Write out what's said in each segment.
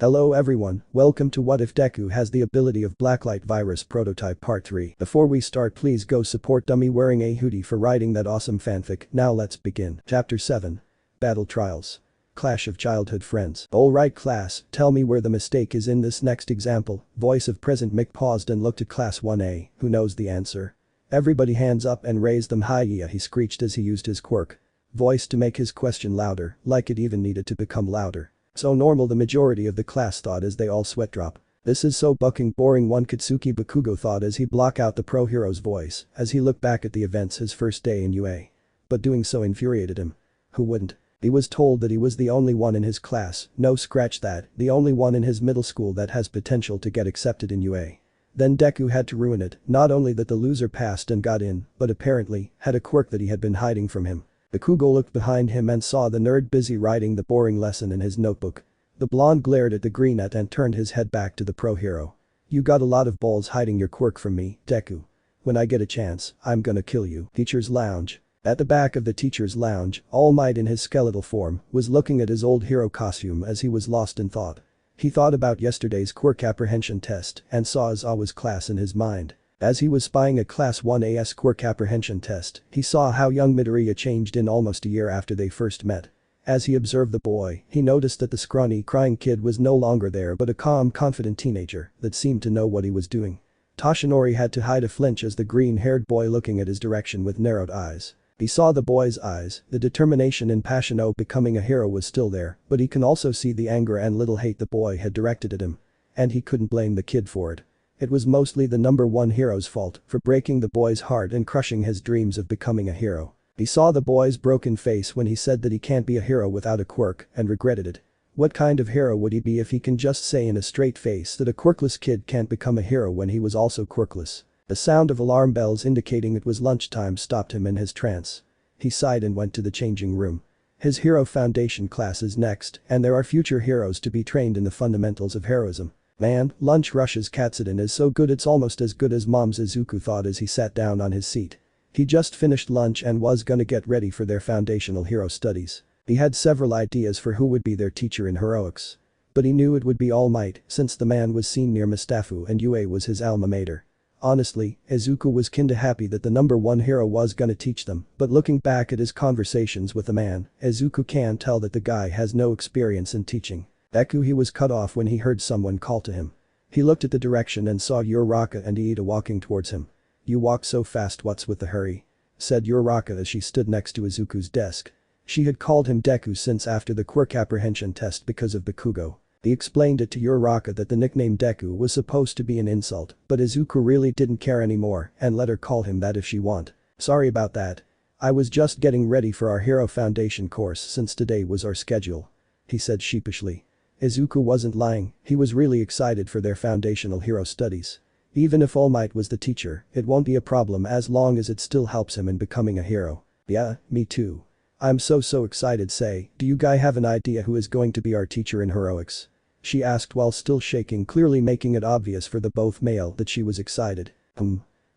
Hello everyone, welcome to What If Deku has the ability of Blacklight Virus Prototype Part 3. Before we start, please go support DummyWearingAHoodie for writing that awesome fanfic. Now let's begin. Chapter 7. Battle Trials. Clash of Childhood Friends. Alright class, tell me where the mistake is in this next example. Voice of Present Mick paused and looked at Class 1A, who knows the answer. Everybody hands up and raise them high, yeah, he screeched as he used his quirk. Voice to make his question louder, like it even needed to become louder. So normal, the majority of the class thought as they all sweat drop. This is so bucking boring, one Katsuki Bakugo thought as he blocked out the pro hero's voice as he looked back at the events his first day in UA. But doing so infuriated him. Who wouldn't? He was told that he was the only one in his class, no scratch that, the only one in his middle school that has potential to get accepted in UA. Then Deku had to ruin it, not only that the loser passed and got in, but apparently had a quirk that he had been hiding from him. Bakugo looked behind him and saw the nerd busy writing the boring lesson in his notebook. The blonde glared at the greenette and turned his head back to the pro hero. You got a lot of balls hiding your quirk from me, Deku. When I get a chance, I'm gonna kill you. Teacher's Lounge. At the back of the teacher's lounge, All Might in his skeletal form was looking at his old hero costume as he was lost in thought. He thought about yesterday's quirk apprehension test and saw Izawa's class in his mind. As he was spying a Class 1A's quirk apprehension test, he saw how young Midoriya changed in almost a year after they first met. As he observed the boy, he noticed that the scrawny, crying kid was no longer there but a calm, confident teenager that seemed to know what he was doing. Toshinori had to hide a flinch as the green-haired boy looking at his direction with narrowed eyes. He saw the boy's eyes, the determination and passion of becoming a hero was still there, but he can also see the anger and little hate the boy had directed at him. And he couldn't blame the kid for it. It was mostly the number one hero's fault for breaking the boy's heart and crushing his dreams of becoming a hero. He saw the boy's broken face when he said that he can't be a hero without a quirk and regretted it. What kind of hero would he be if he can just say in a straight face that a quirkless kid can't become a hero when he was also quirkless? The sound of alarm bells indicating it was lunchtime stopped him in his trance. He sighed and went to the changing room. His Hero Foundation class is next, and there are future heroes to be trained in the fundamentals of heroism. Man, lunch rush's Katsudon is so good it's almost as good as mom's, Izuku thought as he sat down on his seat. He just finished lunch and was gonna get ready for their foundational hero studies. He had several ideas for who would be their teacher in heroics. But he knew it would be All Might since the man was seen near Mustafu and UA was his alma mater. Honestly, Izuku was kinda happy that the number one hero was gonna teach them, but looking back at his conversations with the man, Izuku can tell that the guy has no experience in teaching. Deku, he was cut off when he heard someone call to him. He looked at the direction and saw Uraraka and Iida walking towards him. You walk so fast, what's with the hurry? Said Uraraka as she stood next to Izuku's desk. She had called him Deku since after the quirk apprehension test because of Bakugo. He explained it to Uraraka that the nickname Deku was supposed to be an insult, but Izuku really didn't care anymore and let her call him that if she want. Sorry about that. I was just getting ready for our Hero Foundation course since today was our schedule. He said sheepishly. Izuku wasn't lying, he was really excited for their foundational hero studies. Even if All Might was the teacher, it won't be a problem as long as it still helps him in becoming a hero. Yeah, me too. I'm so excited. Say, do you guys have an idea who is going to be our teacher in heroics? She asked while still shaking, clearly making it obvious for the both male that she was excited.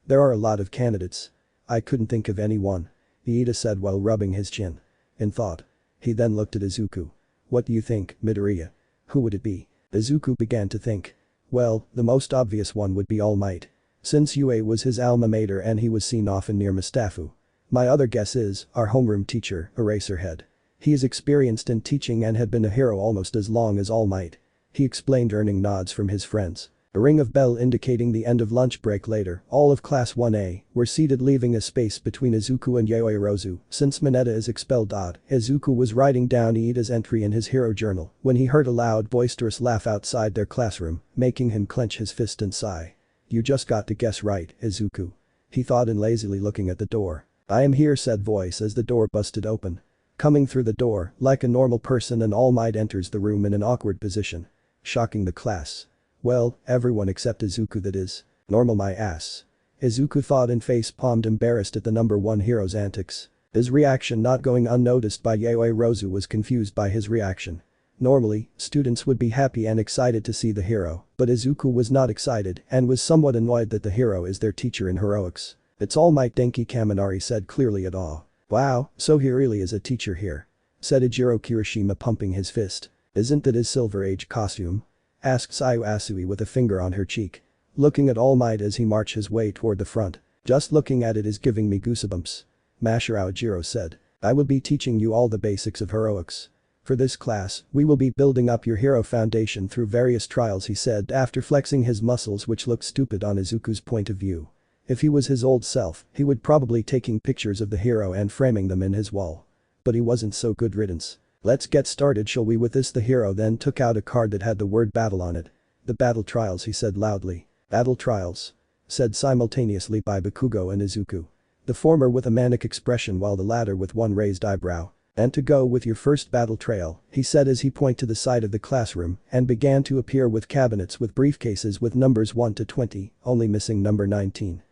There are a lot of candidates. I couldn't think of anyone. Iida said while rubbing his chin. In thought. He then looked at Izuku. What do you think, Midoriya? Who would it be? Izuku began to think. Well, the most obvious one would be All Might. Since UA was his alma mater and he was seen often near Mustafu. My other guess is, our homeroom teacher, Eraserhead. He is experienced in teaching and had been a hero almost as long as All Might. He explained, earning nods from his friends. A ring of bell indicating the end of lunch break later, all of Class 1A were seated, leaving a space between Izuku and Yaoirozu. Since Mineta is expelled. Izuku was writing down Iida's entry in his hero journal when he heard a loud boisterous laugh outside their classroom, making him clench his fist and sigh. You just got to guess right, Izuku. He thought and lazily looking at the door. I am here, said voice as the door busted open. Coming through the door, like a normal person, and All Might enters the room in an awkward position. Shocking the class. Well, everyone except Izuku, that is. Normal my ass. Izuku thought and face-palmed, embarrassed at the number one hero's antics. His reaction not going unnoticed by Yaoirozu was confused by his reaction. Normally, students would be happy and excited to see the hero, but Izuku was not excited and was somewhat annoyed that the hero is their teacher in heroics. It's All Might, Denki Kaminari said clearly at awe. Wow, so he really is a teacher here. Said Ijiro Kirishima, pumping his fist. Isn't that his Silver Age costume? asks Ayu Asui with a finger on her cheek. Looking at All Might as he marched his way toward the front. Just looking at it is giving me goosebumps. Masher Aojiro said. I will be teaching you all the basics of heroics. For this class, we will be building up your hero foundation through various trials, he said after flexing his muscles, which looked stupid on Izuku's point of view. If he was his old self, he would probably taking pictures of the hero and framing them in his wall. But he wasn't, so good riddance. Let's get started, shall we, with this? The hero then took out a card that had the word battle on it. The battle trials, he said loudly. Battle trials. Said simultaneously by Bakugo and Izuku. The former with a manic expression while the latter with one raised eyebrow. And to go with your first battle trail, he said as he pointed to the side of the classroom and began to appear with cabinets with briefcases with numbers 1 to 20, only missing number 19.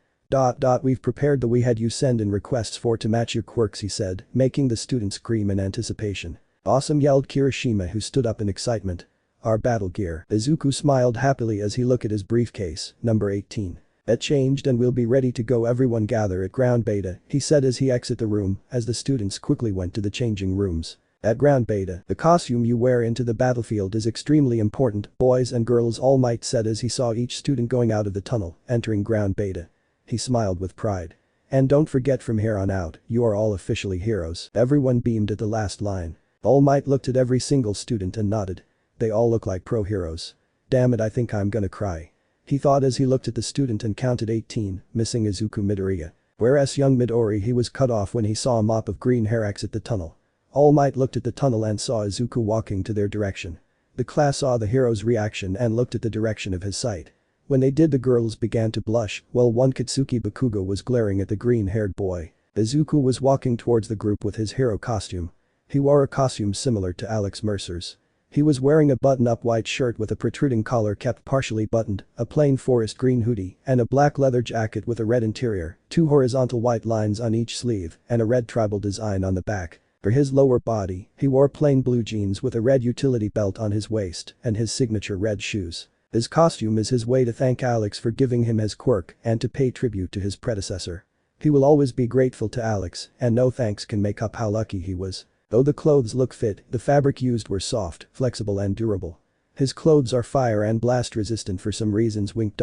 We've prepared the we had you send in requests for to match your quirks, he said, making the students scream in anticipation. Awesome, yelled Kirishima, who stood up in excitement. Our battle gear. Izuku smiled happily as he looked at his briefcase, number 18. It changed and we'll be ready to go, everyone gather at ground beta, he said as he exited the room as the students quickly went to the changing rooms. At ground beta, the costume you wear into the battlefield is extremely important, boys and girls, All Might said as he saw each student going out of the tunnel, entering ground beta. He smiled with pride. And don't forget, from here on out, you are all officially heroes. Everyone beamed at the last line. All Might looked at every single student and nodded. They all look like pro heroes. Damn it, I think I'm gonna cry. He thought as he looked at the student and counted 18, missing Izuku Midoriya. Whereas young Midori, he was cut off when he saw a mop of green hair exit the tunnel. All Might looked at the tunnel and saw Izuku walking to their direction. The class saw the hero's reaction and looked at the direction of his sight. When they did, the girls began to blush, while one Katsuki Bakugo was glaring at the green-haired boy. Izuku was walking towards the group with his hero costume. He wore a costume similar to Alex Mercer's. He was wearing a button-up white shirt with a protruding collar kept partially buttoned, a plain forest green hoodie, and a black leather jacket with a red interior, 2 horizontal white lines on each sleeve, and a red tribal design on the back. For his lower body, he wore plain blue jeans with a red utility belt on his waist and his signature red shoes. His costume is his way to thank Alex for giving him his quirk and to pay tribute to his predecessor. He will always be grateful to Alex, and no thanks can make up how lucky he was. Though the clothes look fit, the fabric used were soft, flexible and durable. His clothes are fire and blast resistant for some reasons, wink.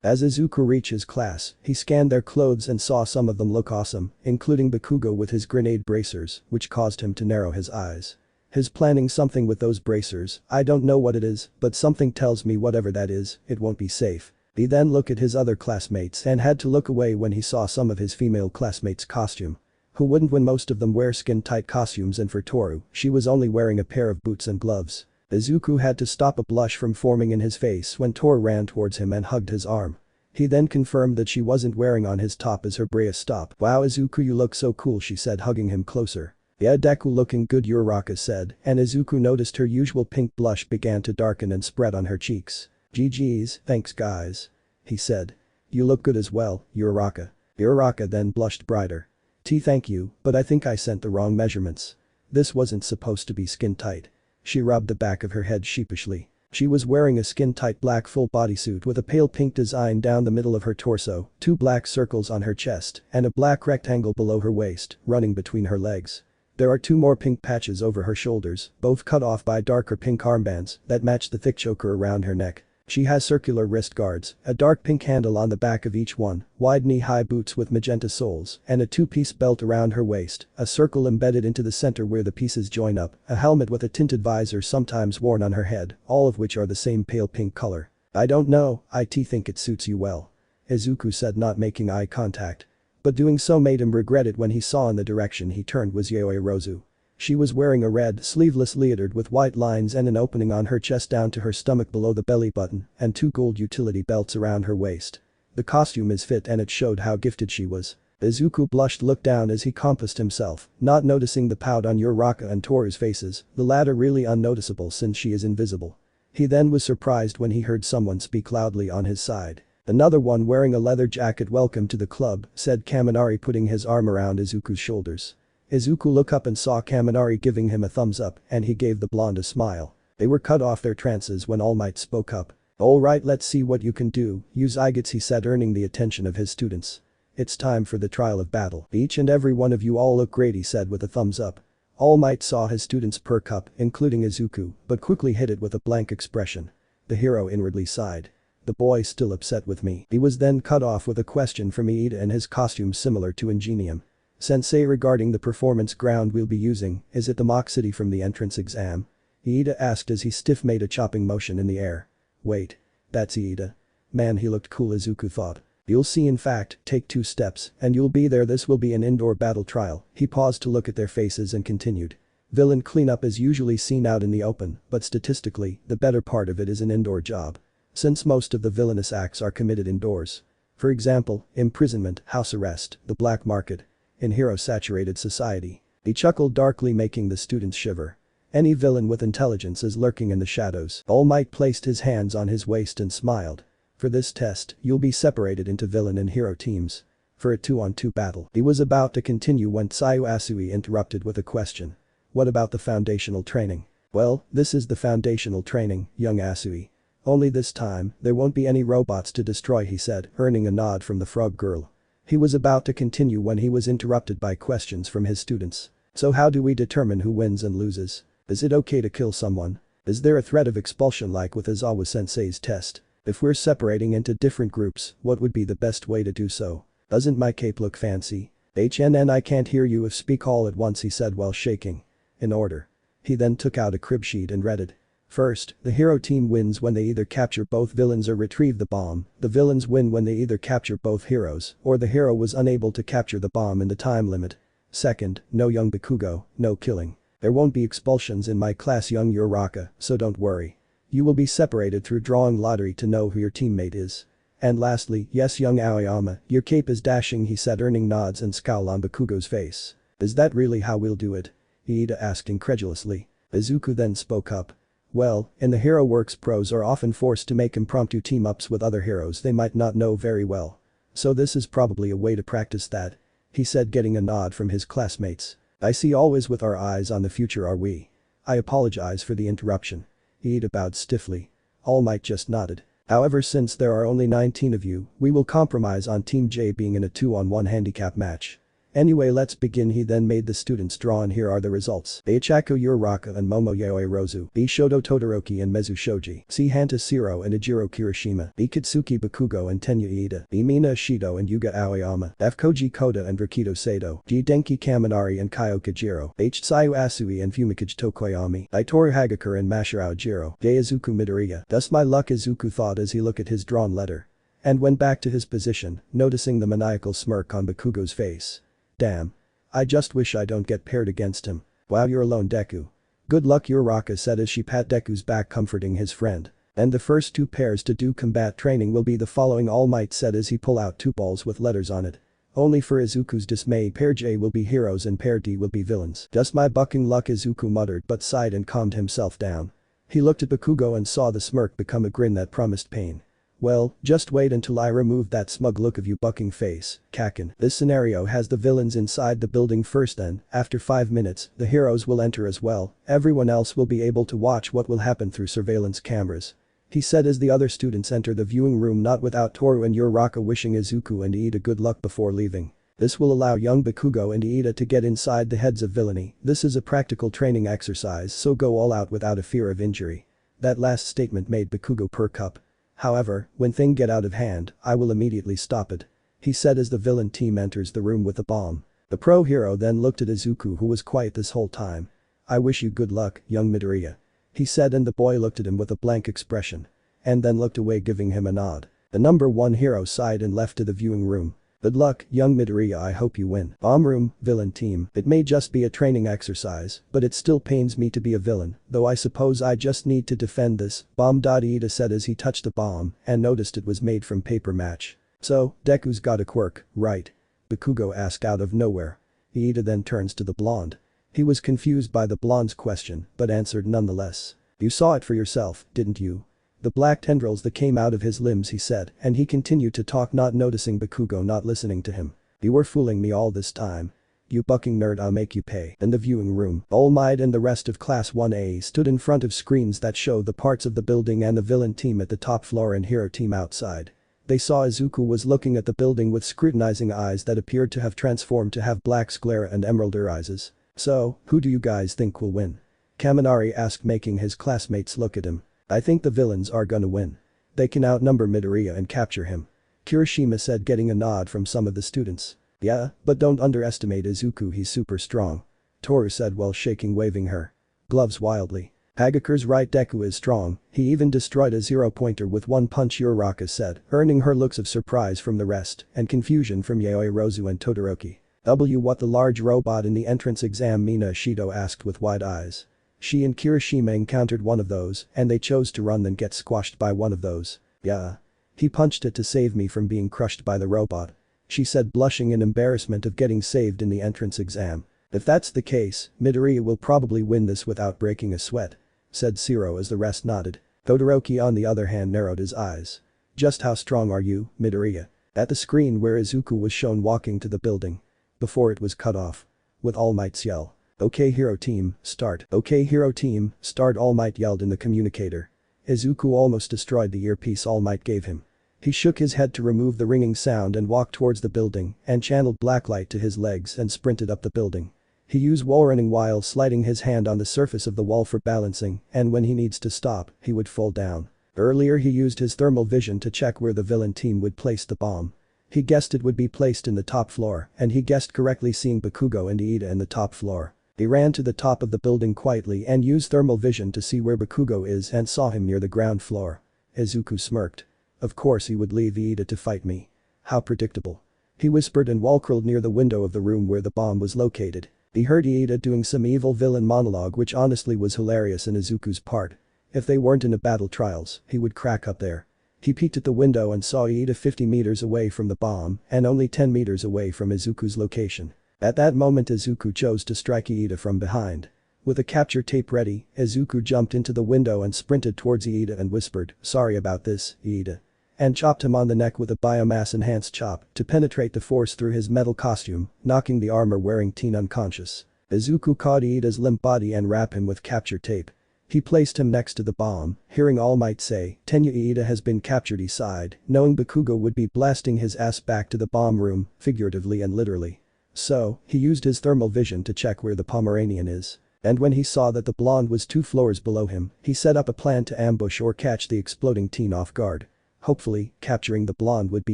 As Izuku reached his class, he scanned their clothes and saw some of them look awesome, including Bakugo with his grenade bracers, which caused him to narrow his eyes. He's planning something with those bracers, I don't know what it is, but something tells me whatever that is, it won't be safe. He then looked at his other classmates and had to look away when he saw some of his female classmates' costume. Who wouldn't when most of them wear skin-tight costumes, and for Toru, she was only wearing a pair of boots and gloves. Izuku had to stop a blush from forming in his face when Toru ran towards him and hugged his arm. He then confirmed that she wasn't wearing on his top as her brace stopped. Wow Izuku, you look so cool, she said, hugging him closer. Yeah, Deku looking good, Uraraka said, and Izuku noticed her usual pink blush began to darken and spread on her cheeks. GG's, thanks guys. He said. You look good as well, Uraraka. Uraraka then blushed brighter. Thank you, but I think I sent the wrong measurements. This wasn't supposed to be skin tight. She rubbed the back of her head sheepishly. She was wearing a skin-tight black full bodysuit with a pale pink design down the middle of her torso, 2 black circles on her chest, and a black rectangle below her waist, running between her legs. There are 2 more pink patches over her shoulders, both cut off by darker pink armbands that match the thick choker around her neck. She has circular wrist guards, a dark pink handle on the back of each one, wide knee-high boots with magenta soles, and a 2-piece belt around her waist, a circle embedded into the center where the pieces join up, a helmet with a tinted visor sometimes worn on her head, all of which are the same pale pink color. I don't know, I think it suits you well. Izuku said, not making eye contact. But doing so made him regret it when he saw in the direction he turned was Yaoi Rozu. She was wearing a red, sleeveless leotard with white lines and an opening on her chest down to her stomach below the belly button, and 2 gold utility belts around her waist. The costume is fit and it showed how gifted she was. Izuku blushed, looked down as he compassed himself, not noticing the pout on Uraraka and Toru's faces, the latter really unnoticeable since she is invisible. He then was surprised when he heard someone speak loudly on his side. Another one wearing a leather jacket. Welcome to the club, said Kaminari, putting his arm around Izuku's shoulders. Izuku looked up and saw Kaminari giving him a thumbs up, and he gave the blonde a smile. They were cut off their trances when All Might spoke up. Alright, let's see what you can do, use Igats, he said, earning the attention of his students. It's time for the trial of battle. Each and every one of you all look great, he said with a thumbs up. All Might saw his students perk up, including Izuku, but quickly hid it with a blank expression. The hero inwardly sighed. The boy still upset with me. He was then cut off with a question from Iida and his costume similar to Ingenium. Sensei, regarding the performance ground we'll be using, is it the mock city from the entrance exam? Iida asked as he stiff made a chopping motion in the air. Wait. That's Iida. Man, he looked cool, Izuku thought. You'll see, in fact, take 2 steps and you'll be there. This will be an indoor battle trial. He paused to look at their faces and continued. Villain cleanup is usually seen out in the open, but statistically, the better part of it is an indoor job. Since most of the villainous acts are committed indoors. For example, imprisonment, house arrest, the black market. In hero-saturated society. He chuckled darkly, making the students shiver. Any villain with intelligence is lurking in the shadows. All Might placed his hands on his waist and smiled. For this test, you'll be separated into villain and hero teams. For a 2-on-2 battle. He was about to continue when Tsuyu Asui interrupted with a question. What about the foundational training? Well, this is the foundational training, young Asui. Only this time, there won't be any robots to destroy, he said, earning a nod from the frog girl. He was about to continue when he was interrupted by questions from his students. So how do we determine who wins and loses? Is it okay to kill someone? Is there a threat of expulsion like with Izawa-sensei's test? If we're separating into different groups, what would be the best way to do so? Doesn't my cape look fancy? HNN, I can't hear you if speak all at once, he said while shaking. In order. He then took out a crib sheet and read it. First, the hero team wins when they either capture both villains or retrieve the bomb. The villains win when they either capture both heroes or the hero was unable to capture the bomb in the time limit. Second, no young Bakugo, no killing. There won't be expulsions in my class, young Uraraka, so don't worry. You will be separated through drawing lottery to know who your teammate is. And lastly, yes, young Aoyama, your cape is dashing, he said, earning nods and scowl on Bakugo's face. Is that really how we'll do it? Iida asked incredulously. Izuku then spoke up. Well, in the Hero Works, pros are often forced to make impromptu team-ups with other heroes they might not know very well. So this is probably a way to practice that. He said, getting a nod from his classmates. I see, always with our eyes on the future, are we? I apologize for the interruption. Iida bowed stiffly. All Might just nodded. However, since there are only 19 of you, we will compromise on Team J being in a 2-on-1 handicap match. Anyway, let's begin. He then made the students draw, and here are the results. Eichako Uraraka and Momoyaoi Rozu. B. Shoto Todoroki and Mezu Shoji. C. Hanta Siro and Ijiro Kirishima. B. Kitsuki Bakugo and Tenya Iida. B. Mina Ishido and Yuga Aoyama. F. Koji Koda and Rakito Sato. G. Denki Kaminari and Kyo Kajiro. H. Tsuyu Asui and Fumikage Tokoyami. I. Toru Hagakure and Masahiro Jiro. J. Izuku Midoriya. Thus my luck, Izuku thought as he looked at his drawn letter. And went back to his position, noticing the maniacal smirk on Bakugo's face. Damn. I just wish I don't get paired against him. Wow, you're alone, Deku. Good luck, Uraraka said as she pat Deku's back, comforting his friend. And the first 2 pairs to do combat training will be the following, All Might said as he pulled out 2 balls with letters on it. Only for Izuku's dismay, pair J will be heroes and pair D will be villains. Just my bucking luck, Izuku muttered but sighed and calmed himself down. He looked at Bakugo and saw the smirk become a grin that promised pain. Well, just wait until I remove that smug look of you bucking face, Kakin. This scenario has the villains inside the building first, then, after 5 minutes, the heroes will enter as well. Everyone else will be able to watch what will happen through surveillance cameras. He said as the other students enter the viewing room, not without Toru and Uraraka wishing Izuku and Iida good luck before leaving. This will allow young Bakugo and Iida to get inside the heads of villainy. This is a practical training exercise, so go all out without a fear of injury. That last statement made Bakugo perk up. However, when things get out of hand, I will immediately stop it. He said as the villain team enters the room with the bomb. The pro hero then looked at Izuku, who was quiet this whole time. I wish you good luck, young Midoriya. He said, and the boy looked at him with a blank expression. And then looked away, giving him a nod. The number 1 hero sighed and left to the viewing room. Good luck, young Midoriya, I hope you win. Bomb room, villain team. It may just be a training exercise, but it still pains me to be a villain, though I suppose I just need to defend this. Bomb. Iida said as he touched the bomb and noticed it was made from paper match. So, Deku's got a quirk, right? Bakugo asked out of nowhere. Iida then turns to the blonde. He was confused by the blonde's question, but answered nonetheless. You saw it for yourself, didn't you? The black tendrils that came out of his limbs, he said, and he continued to talk, not noticing Bakugo not listening to him. You were fooling me all this time. You bucking nerd, I'll make you pay. In the viewing room, All Might and the rest of Class 1A stood in front of screens that showed the parts of the building and the villain team at the top floor and hero team outside. They saw Izuku was looking at the building with scrutinizing eyes that appeared to have transformed to have black sclera and emerald irises. So, who do you guys think will win? Kaminari asked, making his classmates look at him. I think the villains are gonna win. They can outnumber Midoriya and capture him. Kirishima said, getting a nod from some of the students. Yeah, but don't underestimate Izuku, he's super strong. Toru said while waving her gloves wildly. Hagakure's right, Deku is strong, he even destroyed a zero-pointer with one punch, Uraraka said, earning her looks of surprise from the rest and confusion from Yaoi Rozu and Todoroki. What the large robot in the entrance exam, Mina Shido asked with wide eyes. She and Kirishima encountered one of those and they chose to run then get squashed by one of those. Yeah. He punched it to save me from being crushed by the robot. She said, blushing in embarrassment of getting saved in the entrance exam. If that's the case, Midoriya will probably win this without breaking a sweat, said Zero as the rest nodded. Todoroki on the other hand narrowed his eyes. Just how strong are you, Midoriya? At the screen where Izuku was shown walking to the building. Before it was cut off. With All Might's yell. Okay hero team, start. Okay hero team, start, All Might yelled in the communicator. Izuku almost destroyed the earpiece All Might gave him. He shook his head to remove the ringing sound and walked towards the building and channeled Blacklight to his legs and sprinted up the building. He used wall running while sliding his hand on the surface of the wall for balancing, and when he needs to stop, he would fall down. Earlier he used his thermal vision to check where the villain team would place the bomb. He guessed it would be placed in the top floor, and he guessed correctly, seeing Bakugo and Iida in the top floor. He ran to the top of the building quietly and used thermal vision to see where Bakugo is and saw him near the ground floor. Izuku smirked. Of course he would leave Iida to fight me. How predictable. He whispered and wall-crawled near the window of the room where the bomb was located. He heard Iida doing some evil villain monologue, which honestly was hilarious in Izuku's part. If they weren't in a battle trials, he would crack up there. He peeked at the window and saw Iida 50 meters away from the bomb and only 10 meters away from Izuku's location. At that moment Izuku chose to strike Iida from behind. With a capture tape ready, Izuku jumped into the window and sprinted towards Iida and whispered, "Sorry about this, Iida," and chopped him on the neck with a biomass-enhanced chop to penetrate the force through his metal costume, knocking the armor-wearing teen unconscious. Izuku caught Iida's limp body and wrapped him with capture tape. He placed him next to the bomb, hearing All Might say, "Tenya, Iida has been captured," he sighed, knowing Bakugo would be blasting his ass back to the bomb room, figuratively and literally. So, he used his thermal vision to check where the Pomeranian is. And when he saw that the blonde was 2 floors below him, he set up a plan to ambush or catch the exploding teen off guard. Hopefully, capturing the blonde would be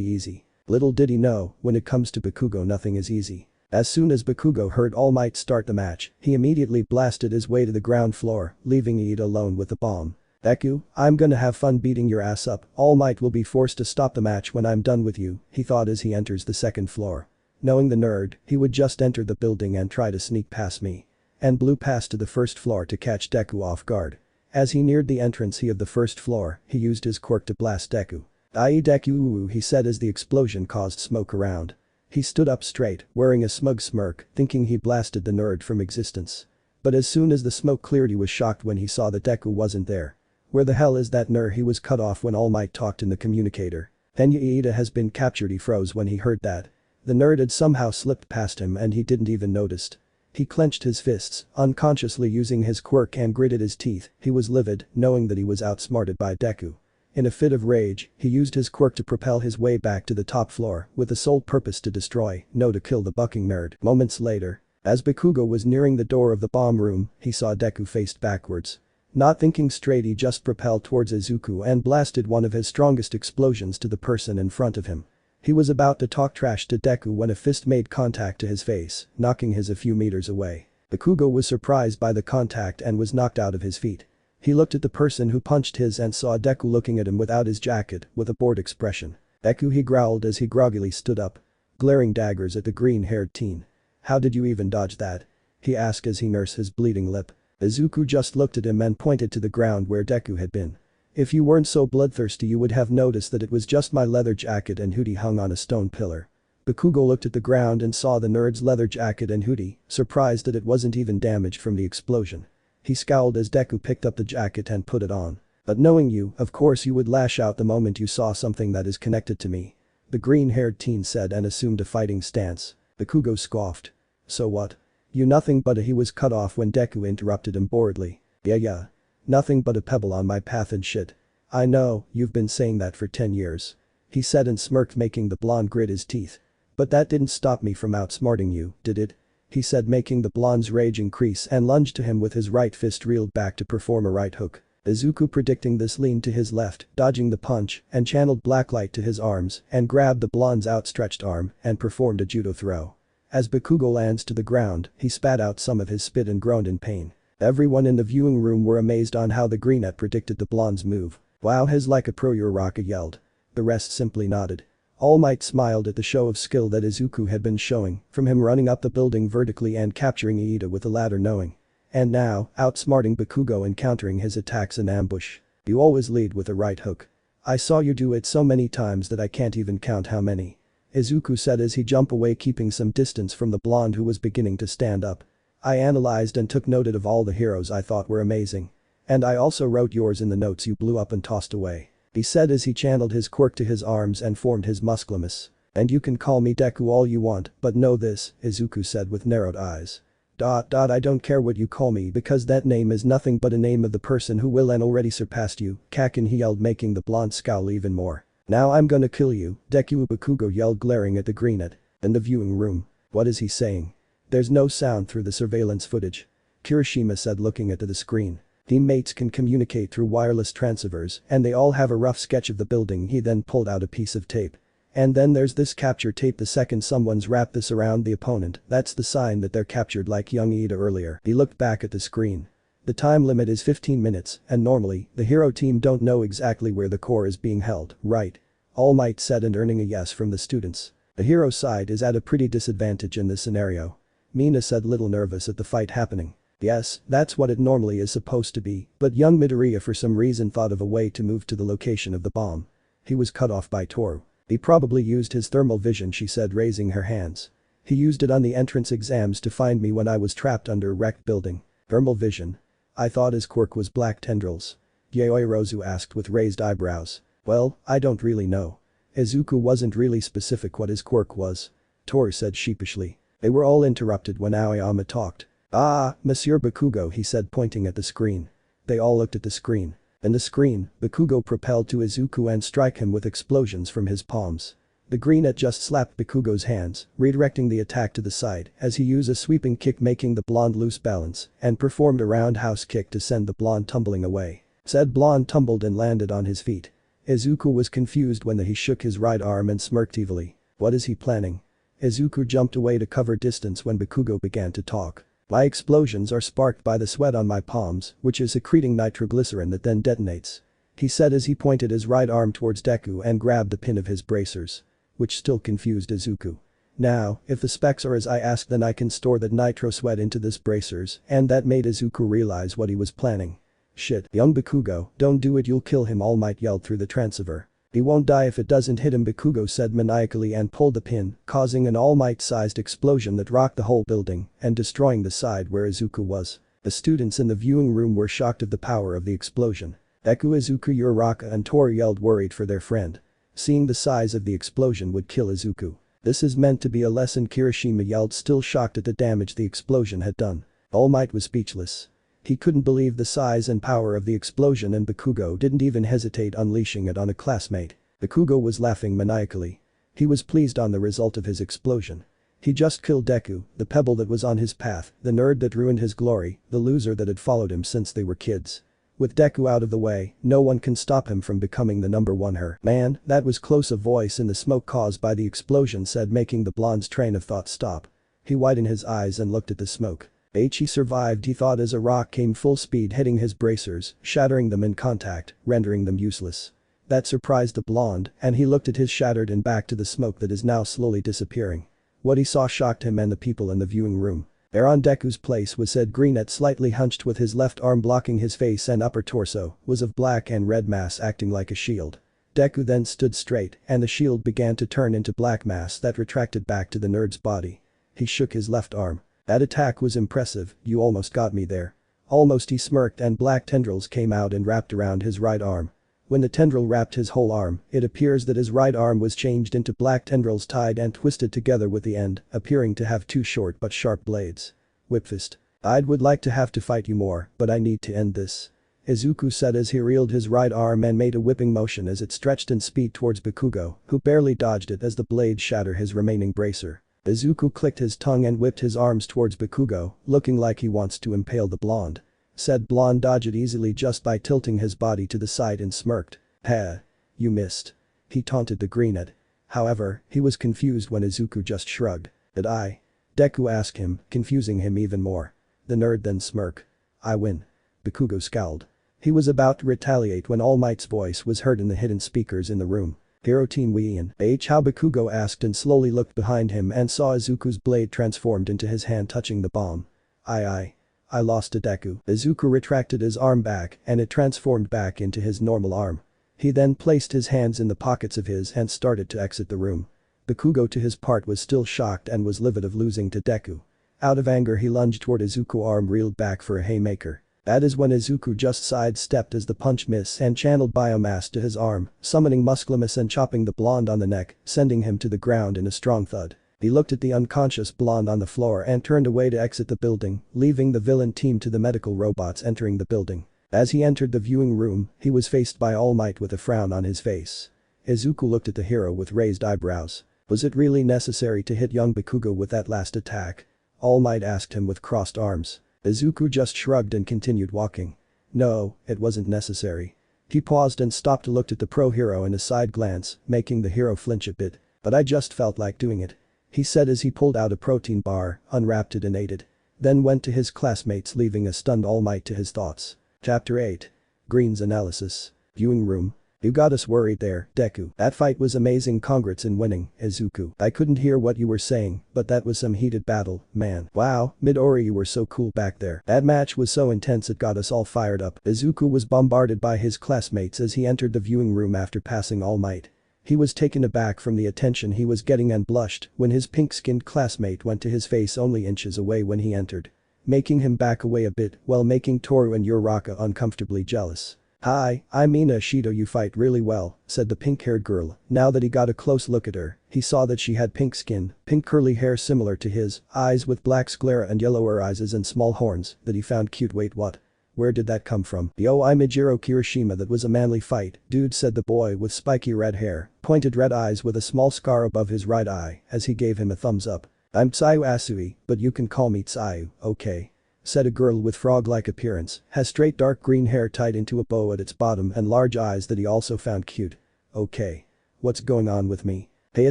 easy. Little did he know, when it comes to Bakugo nothing is easy. As soon as Bakugo heard All Might start the match, he immediately blasted his way to the ground floor, leaving Iida alone with the bomb. "Deku, I'm gonna have fun beating your ass up, All Might will be forced to stop the match when I'm done with you," he thought as he enters the second floor. Knowing the nerd, he would just enter the building and try to sneak past me. And blew past to the first floor to catch Deku off guard. As he neared the entrance of the first floor, he used his quirk to blast Deku. "Aye Deku," he said as the explosion caused smoke around. He stood up straight, wearing a smug smirk, thinking he blasted the nerd from existence. But as soon as the smoke cleared he was shocked when he saw that Deku wasn't there. "Where the hell is that nerd?" He was cut off when All Might talked in the communicator. "Tenya, Iida has been captured," he froze when he heard that. The nerd had somehow slipped past him and he didn't even notice. He clenched his fists, unconsciously using his quirk, and gritted his teeth. He was livid, knowing that he was outsmarted by Deku. In a fit of rage, he used his quirk to propel his way back to the top floor with the sole purpose to destroy, no to kill the bucking nerd. Moments later, as Bakugo was nearing the door of the bomb room, he saw Deku faced backwards. Not thinking straight, he just propelled towards Izuku and blasted one of his strongest explosions to the person in front of him. He was about to talk trash to Deku when a fist made contact to his face, knocking his a few meters away. Bakugo was surprised by the contact and was knocked out of his feet. He looked at the person who punched his and saw Deku looking at him without his jacket, with a bored expression. "Deku," he growled as he groggily stood up. Glaring daggers at the green-haired teen. "How did you even dodge that?" he asked as he nursed his bleeding lip. Izuku just looked at him and pointed to the ground where Deku had been. "If you weren't so bloodthirsty you would have noticed that it was just my leather jacket and hoodie hung on a stone pillar." Bakugo looked at the ground and saw the nerd's leather jacket and hoodie, surprised that it wasn't even damaged from the explosion. He scowled as Deku picked up the jacket and put it on. "But knowing you, of course you would lash out the moment you saw something that is connected to me," the green-haired teen said and assumed a fighting stance. Bakugo scoffed. "So what? You nothing but a..." He was cut off when Deku interrupted him boredly. Yeah. Nothing but a pebble on my path and shit." "I know, you've been saying that for 10 years. He said and smirked, making the blonde grit his teeth. "But that didn't stop me from outsmarting you, did it?" he said, making the blonde's rage increase and lunged to him with his right fist reeled back to perform a right hook. Izuku, predicting this, leaned to his left, dodging the punch, and channeled blacklight to his arms and grabbed the blonde's outstretched arm and performed a judo throw. As Bakugo lands to the ground, he spat out some of his spit and groaned in pain. Everyone in the viewing room were amazed on how the greenette predicted the blonde's move. "Wow, he's like a pro," Uraraka yelled. The rest simply nodded. All Might smiled at the show of skill that Izuku had been showing, from him running up the building vertically and capturing Iida with the ladder knowing. And now, outsmarting Bakugo and countering his attacks in ambush. "You always lead with a right hook. I saw you do it so many times that I can't even count how many," Izuku said as he jumped away, keeping some distance from the blonde who was beginning to stand up. "I analyzed and took note of all the heroes I thought were amazing. And I also wrote yours in the notes you blew up and tossed away," he said as he channeled his quirk to his arms and formed his musclemus. "And you can call me Deku all you want, but know this," Izuku said with narrowed eyes. I don't care what you call me because that name is nothing but a name of the person who will and already surpassed you," Kakin, he yelled, making the blonde scowl even more. "Now I'm gonna kill you, Deku," Bakugo yelled, glaring at the greenette. In the viewing room. "What is he saying?" "There's no sound through the surveillance footage," Kirishima said, looking at the screen. "Teammates can communicate through wireless transceivers and they all have a rough sketch of the building." He then pulled out a piece of tape. "And then there's this capture tape. The second someone's wrapped this around the opponent, that's the sign that they're captured, like young Iida earlier." He looked back at the screen. "The time limit is 15 minutes and normally, the hero team don't know exactly where the core is being held, right?" All Might said, and earning a yes from the students. "The hero side is at a pretty disadvantage in this scenario." Mina said, little nervous at the fight happening. "Yes, that's what it normally is supposed to be, but young Midoriya for some reason thought of a way to move to the location of the bomb. He was cut off by Toru. He probably used his thermal vision," she said, raising her hands. "He used it on the entrance exams to find me when I was trapped under a wrecked building." "Thermal vision? I thought his quirk was black tendrils." Yaoirozu asked with raised eyebrows. "Well, I don't really know. Izuku wasn't really specific what his quirk was," Toru said sheepishly. They were all interrupted when Aoyama talked. "Ah, Monsieur Bakugo," he said, pointing at the screen. They all looked at the screen. In the screen, Bakugo propelled to Izuku and strike him with explosions from his palms. The greenette just slapped Bakugo's hands, redirecting the attack to the side as he used a sweeping kick, making the blonde lose balance and performed a roundhouse kick to send the blonde tumbling away. Said blonde tumbled and landed on his feet. Izuku was confused when he shook his right arm and smirked evilly. What is he planning? Izuku jumped away to cover distance when Bakugo began to talk. "My explosions are sparked by the sweat on my palms, which is secreting nitroglycerin that then detonates," he said as he pointed his right arm towards Deku and grabbed the pin of his bracers. Which still confused Izuku. "Now, if the specs are as I asked, then I can store that nitro sweat into this bracers," and that made Izuku realize what he was planning. "Shit, young Bakugo, don't do it, you'll kill him," All Might yelled through the transceiver. "He won't die if it doesn't hit him," Bakugo said maniacally and pulled the pin, causing an All Might-sized explosion that rocked the whole building and destroying the side where Izuku was. The students in the viewing room were shocked of the power of the explosion. Deku, Izuku, Uraraka and Toru yelled, worried for their friend. Seeing the size of the explosion would kill Izuku. "This is meant to be a lesson," Kirishima yelled, still shocked at the damage the explosion had done. All Might was speechless. He couldn't believe the size and power of the explosion, and Bakugo didn't even hesitate unleashing it on a classmate. Bakugo was laughing maniacally. He was pleased on the result of his explosion. He just killed Deku, the pebble that was on his path, the nerd that ruined his glory, the loser that had followed him since they were kids. With Deku out of the way, no one can stop him from becoming the number one her. "Man, that was close," a voice in the smoke caused by the explosion said, making the blonde's train of thought stop. He widened his eyes and looked at the smoke. He survived, he thought as a rock came full speed hitting his bracers, shattering them in contact, rendering them useless. That surprised the blonde, and he looked at his shattered and back to the smoke that is now slowly disappearing. What he saw shocked him and the people in the viewing room. There on Deku's place was said greenette, slightly hunched with his left arm blocking his face and upper torso, was of black and red mass acting like a shield. Deku then stood straight and the shield began to turn into black mass that retracted back to the nerd's body. He shook his left arm. "That attack was impressive, you almost got me there." "Almost," he smirked, and black tendrils came out and wrapped around his right arm. When the tendril wrapped his whole arm, it appears that his right arm was changed into black tendrils tied and twisted together with the end, appearing to have two short but sharp blades. "Whipfist. Would like to have to fight you more, but I need to end this," Izuku said as he reeled his right arm and made a whipping motion as it stretched in speed towards Bakugo, who barely dodged it as the blade shattered his remaining bracer. Izuku clicked his tongue and whipped his arms towards Bakugo, looking like he wants to impale the blonde. said Blonde dodged it easily just by tilting his body to the side and smirked. "Heh. You missed." He taunted the greenhead. However, he was confused when Izuku just shrugged. "Did I?" Deku asked him, confusing him even more. The nerd then smirked. "I win." Bakugo scowled. He was about to retaliate when All Might's voice was heard in the hidden speakers in the room. "Hero Team how Bakugo asked and slowly looked behind him and saw Izuku's blade transformed into his hand touching the bomb. I lost to Deku." Izuku retracted his arm back and it transformed back into his normal arm. He then placed his hands in the pockets of his and started to exit the room. Bakugo to his part was still shocked and was livid of losing to Deku. Out of anger he lunged toward Izuku's arm reeled back for a haymaker. That is when Izuku just sidestepped as the punch missed and channeled biomass to his arm, summoning Musclemus and chopping the blonde on the neck, sending him to the ground in a strong thud. He looked at the unconscious blonde on the floor and turned away to exit the building, leaving the villain team to the medical robots entering the building. As he entered the viewing room, he was faced by All Might with a frown on his face. Izuku looked at the hero with raised eyebrows. Was it really necessary to hit young Bakugo with that last attack? All Might asked him with crossed arms. Izuku just shrugged and continued walking. No, it wasn't necessary. He paused and stopped to look at the pro hero in a side glance, making the hero flinch a bit. But I just felt like doing it. He said as he pulled out a protein bar, unwrapped it and ate it. Then went to his classmates leaving a stunned All Might to his thoughts. Chapter 8. Green's Analysis. Viewing room. You got us worried there, Deku. That fight was amazing, congrats in winning, Izuku. I couldn't hear what you were saying, but that was some heated battle, man. Wow, Midoriya, you were so cool back there. That match was so intense it got us all fired up. Izuku was bombarded by his classmates as he entered the viewing room after passing All Might. He was taken aback from the attention he was getting and blushed when his pink-skinned classmate went to his face only inches away when he entered, making him back away a bit while making Toru and Uraraka uncomfortably jealous. "Hi, I'm Mina Shido, you fight really well," said the pink-haired girl. Now that he got a close look at her, he saw that she had pink skin, pink curly hair similar to his, eyes with black sclera and yellower eyes and small horns that he found cute. Wait, what? Where did that come from? "Yo, I'm Ijiro Kirishima, that was a manly fight, dude," said the boy with spiky red hair, pointed red eyes with a small scar above his right eye as he gave him a thumbs up. "I'm Tsuyu Asui, but you can call me Tsuyu, okay?" said a girl with frog-like appearance, has straight dark green hair tied into a bow at its bottom and large eyes that he also found cute. "Okay. What's going on with me?" "Hey,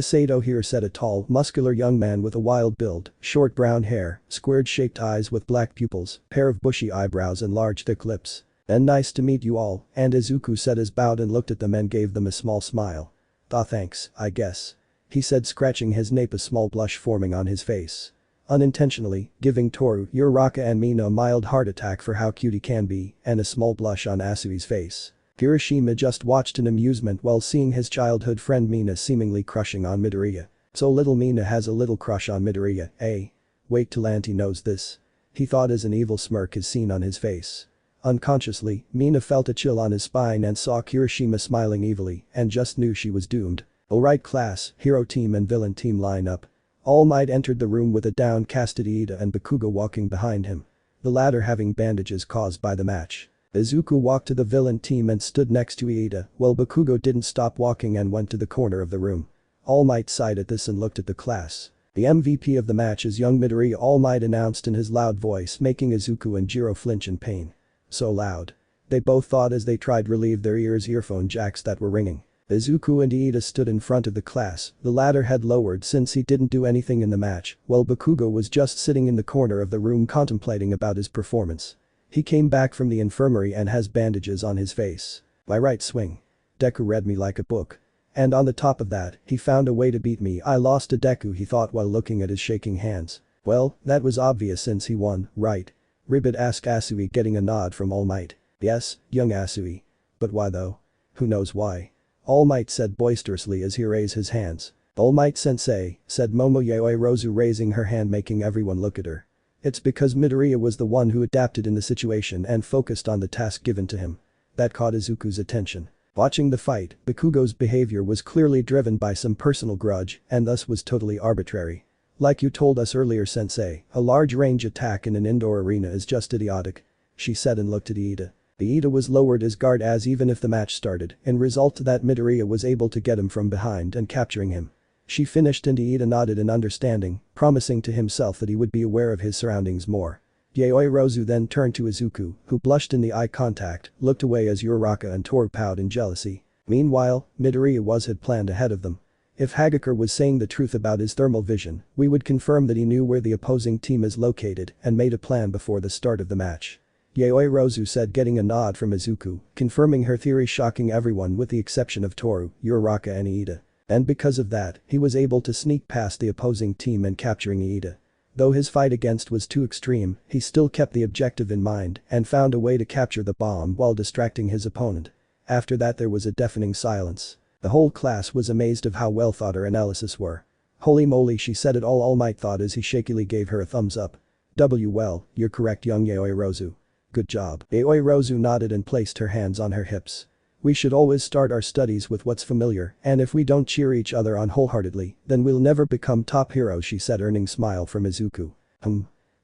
Sato here," said a tall, muscular young man with a wild build, short brown hair, squared-shaped eyes with black pupils, pair of bushy eyebrows and large thick lips. "And nice to meet you all," and Izuku said as bowed and looked at them and gave them a small smile. Thanks, I guess," he said, scratching his nape, a small blush forming on his face. Unintentionally, giving Toru, Uraraka and Mina a mild heart attack for how cute he can be, and a small blush on Asui's face. Kirishima just watched in amusement while seeing his childhood friend Mina seemingly crushing on Midoriya. So little Mina has a little crush on Midoriya, eh? Wait till Auntie knows this. He thought as an evil smirk is seen on his face. Unconsciously, Mina felt a chill on his spine and saw Kirishima smiling evilly and just knew she was doomed. Alright class, hero team and villain team line up. All Might entered the room with a downcasted Iida and Bakugo walking behind him. The latter having bandages caused by the match. Izuku walked to the villain team and stood next to Iida, while Bakugo didn't stop walking and went to the corner of the room. All Might sighed at this and looked at the class. "The MVP of the match is young Midoriya," All Might announced in his loud voice, making Izuku and Jiro flinch in pain. So loud. They both thought as they tried to relieve their earphone jacks that were ringing. Izuku and Iida stood in front of the class, the latter head lowered since he didn't do anything in the match, while Bakugo was just sitting in the corner of the room contemplating about his performance. He came back from the infirmary and has bandages on his face. "My right swing. Deku read me like a book. And on the top of that, he found a way to beat me. I lost to Deku," he thought while looking at his shaking hands. "Well, that was obvious since he won, right?" Ribbit asked Asui, getting a nod from All Might. "Yes, young Asui. But why though?" "Who knows why?" All Might said boisterously as he raised his hands. "All Might sensei," said Momoyae Rozu, raising her hand, making everyone look at her. "It's because Midoriya was the one who adapted in the situation and focused on the task given to him." That caught Izuku's attention. Watching the fight, Bakugo's behavior was clearly driven by some personal grudge and thus was totally arbitrary. "Like you told us earlier, sensei, a large range attack in an indoor arena is just idiotic," she said and looked at Iida. The Iida was lowered his guard as even if the match started, in result that Midoriya was able to get him from behind and capturing him. She finished and Iida nodded in understanding, promising to himself that he would be aware of his surroundings more. Yaoi Rozu then turned to Izuku, who blushed in the eye contact, looked away as Uraraka and Toru powed in jealousy. Meanwhile, Midoriya had planned ahead of them. If Hagakure was saying the truth about his thermal vision, we would confirm that he knew where the opposing team is located and made a plan before the start of the match. Yaoi Rozu said, getting a nod from Izuku, confirming her theory, shocking everyone with the exception of Toru, Uraraka and Iida. And because of that, he was able to sneak past the opposing team and capturing Iida. Though his fight against was too extreme, he still kept the objective in mind and found a way to capture the bomb while distracting his opponent. After that there was a deafening silence. The whole class was amazed of how well thought her analysis were. Holy moly, she said it all Might thought as he shakily gave her a thumbs up. Well, you're correct, young Yaoi Rozu. Good job. Yaoi Rozu nodded and placed her hands on her hips. We should always start our studies with what's familiar, and if we don't cheer each other on wholeheartedly, then we'll never become top heroes, she said, earning smile from Izuku.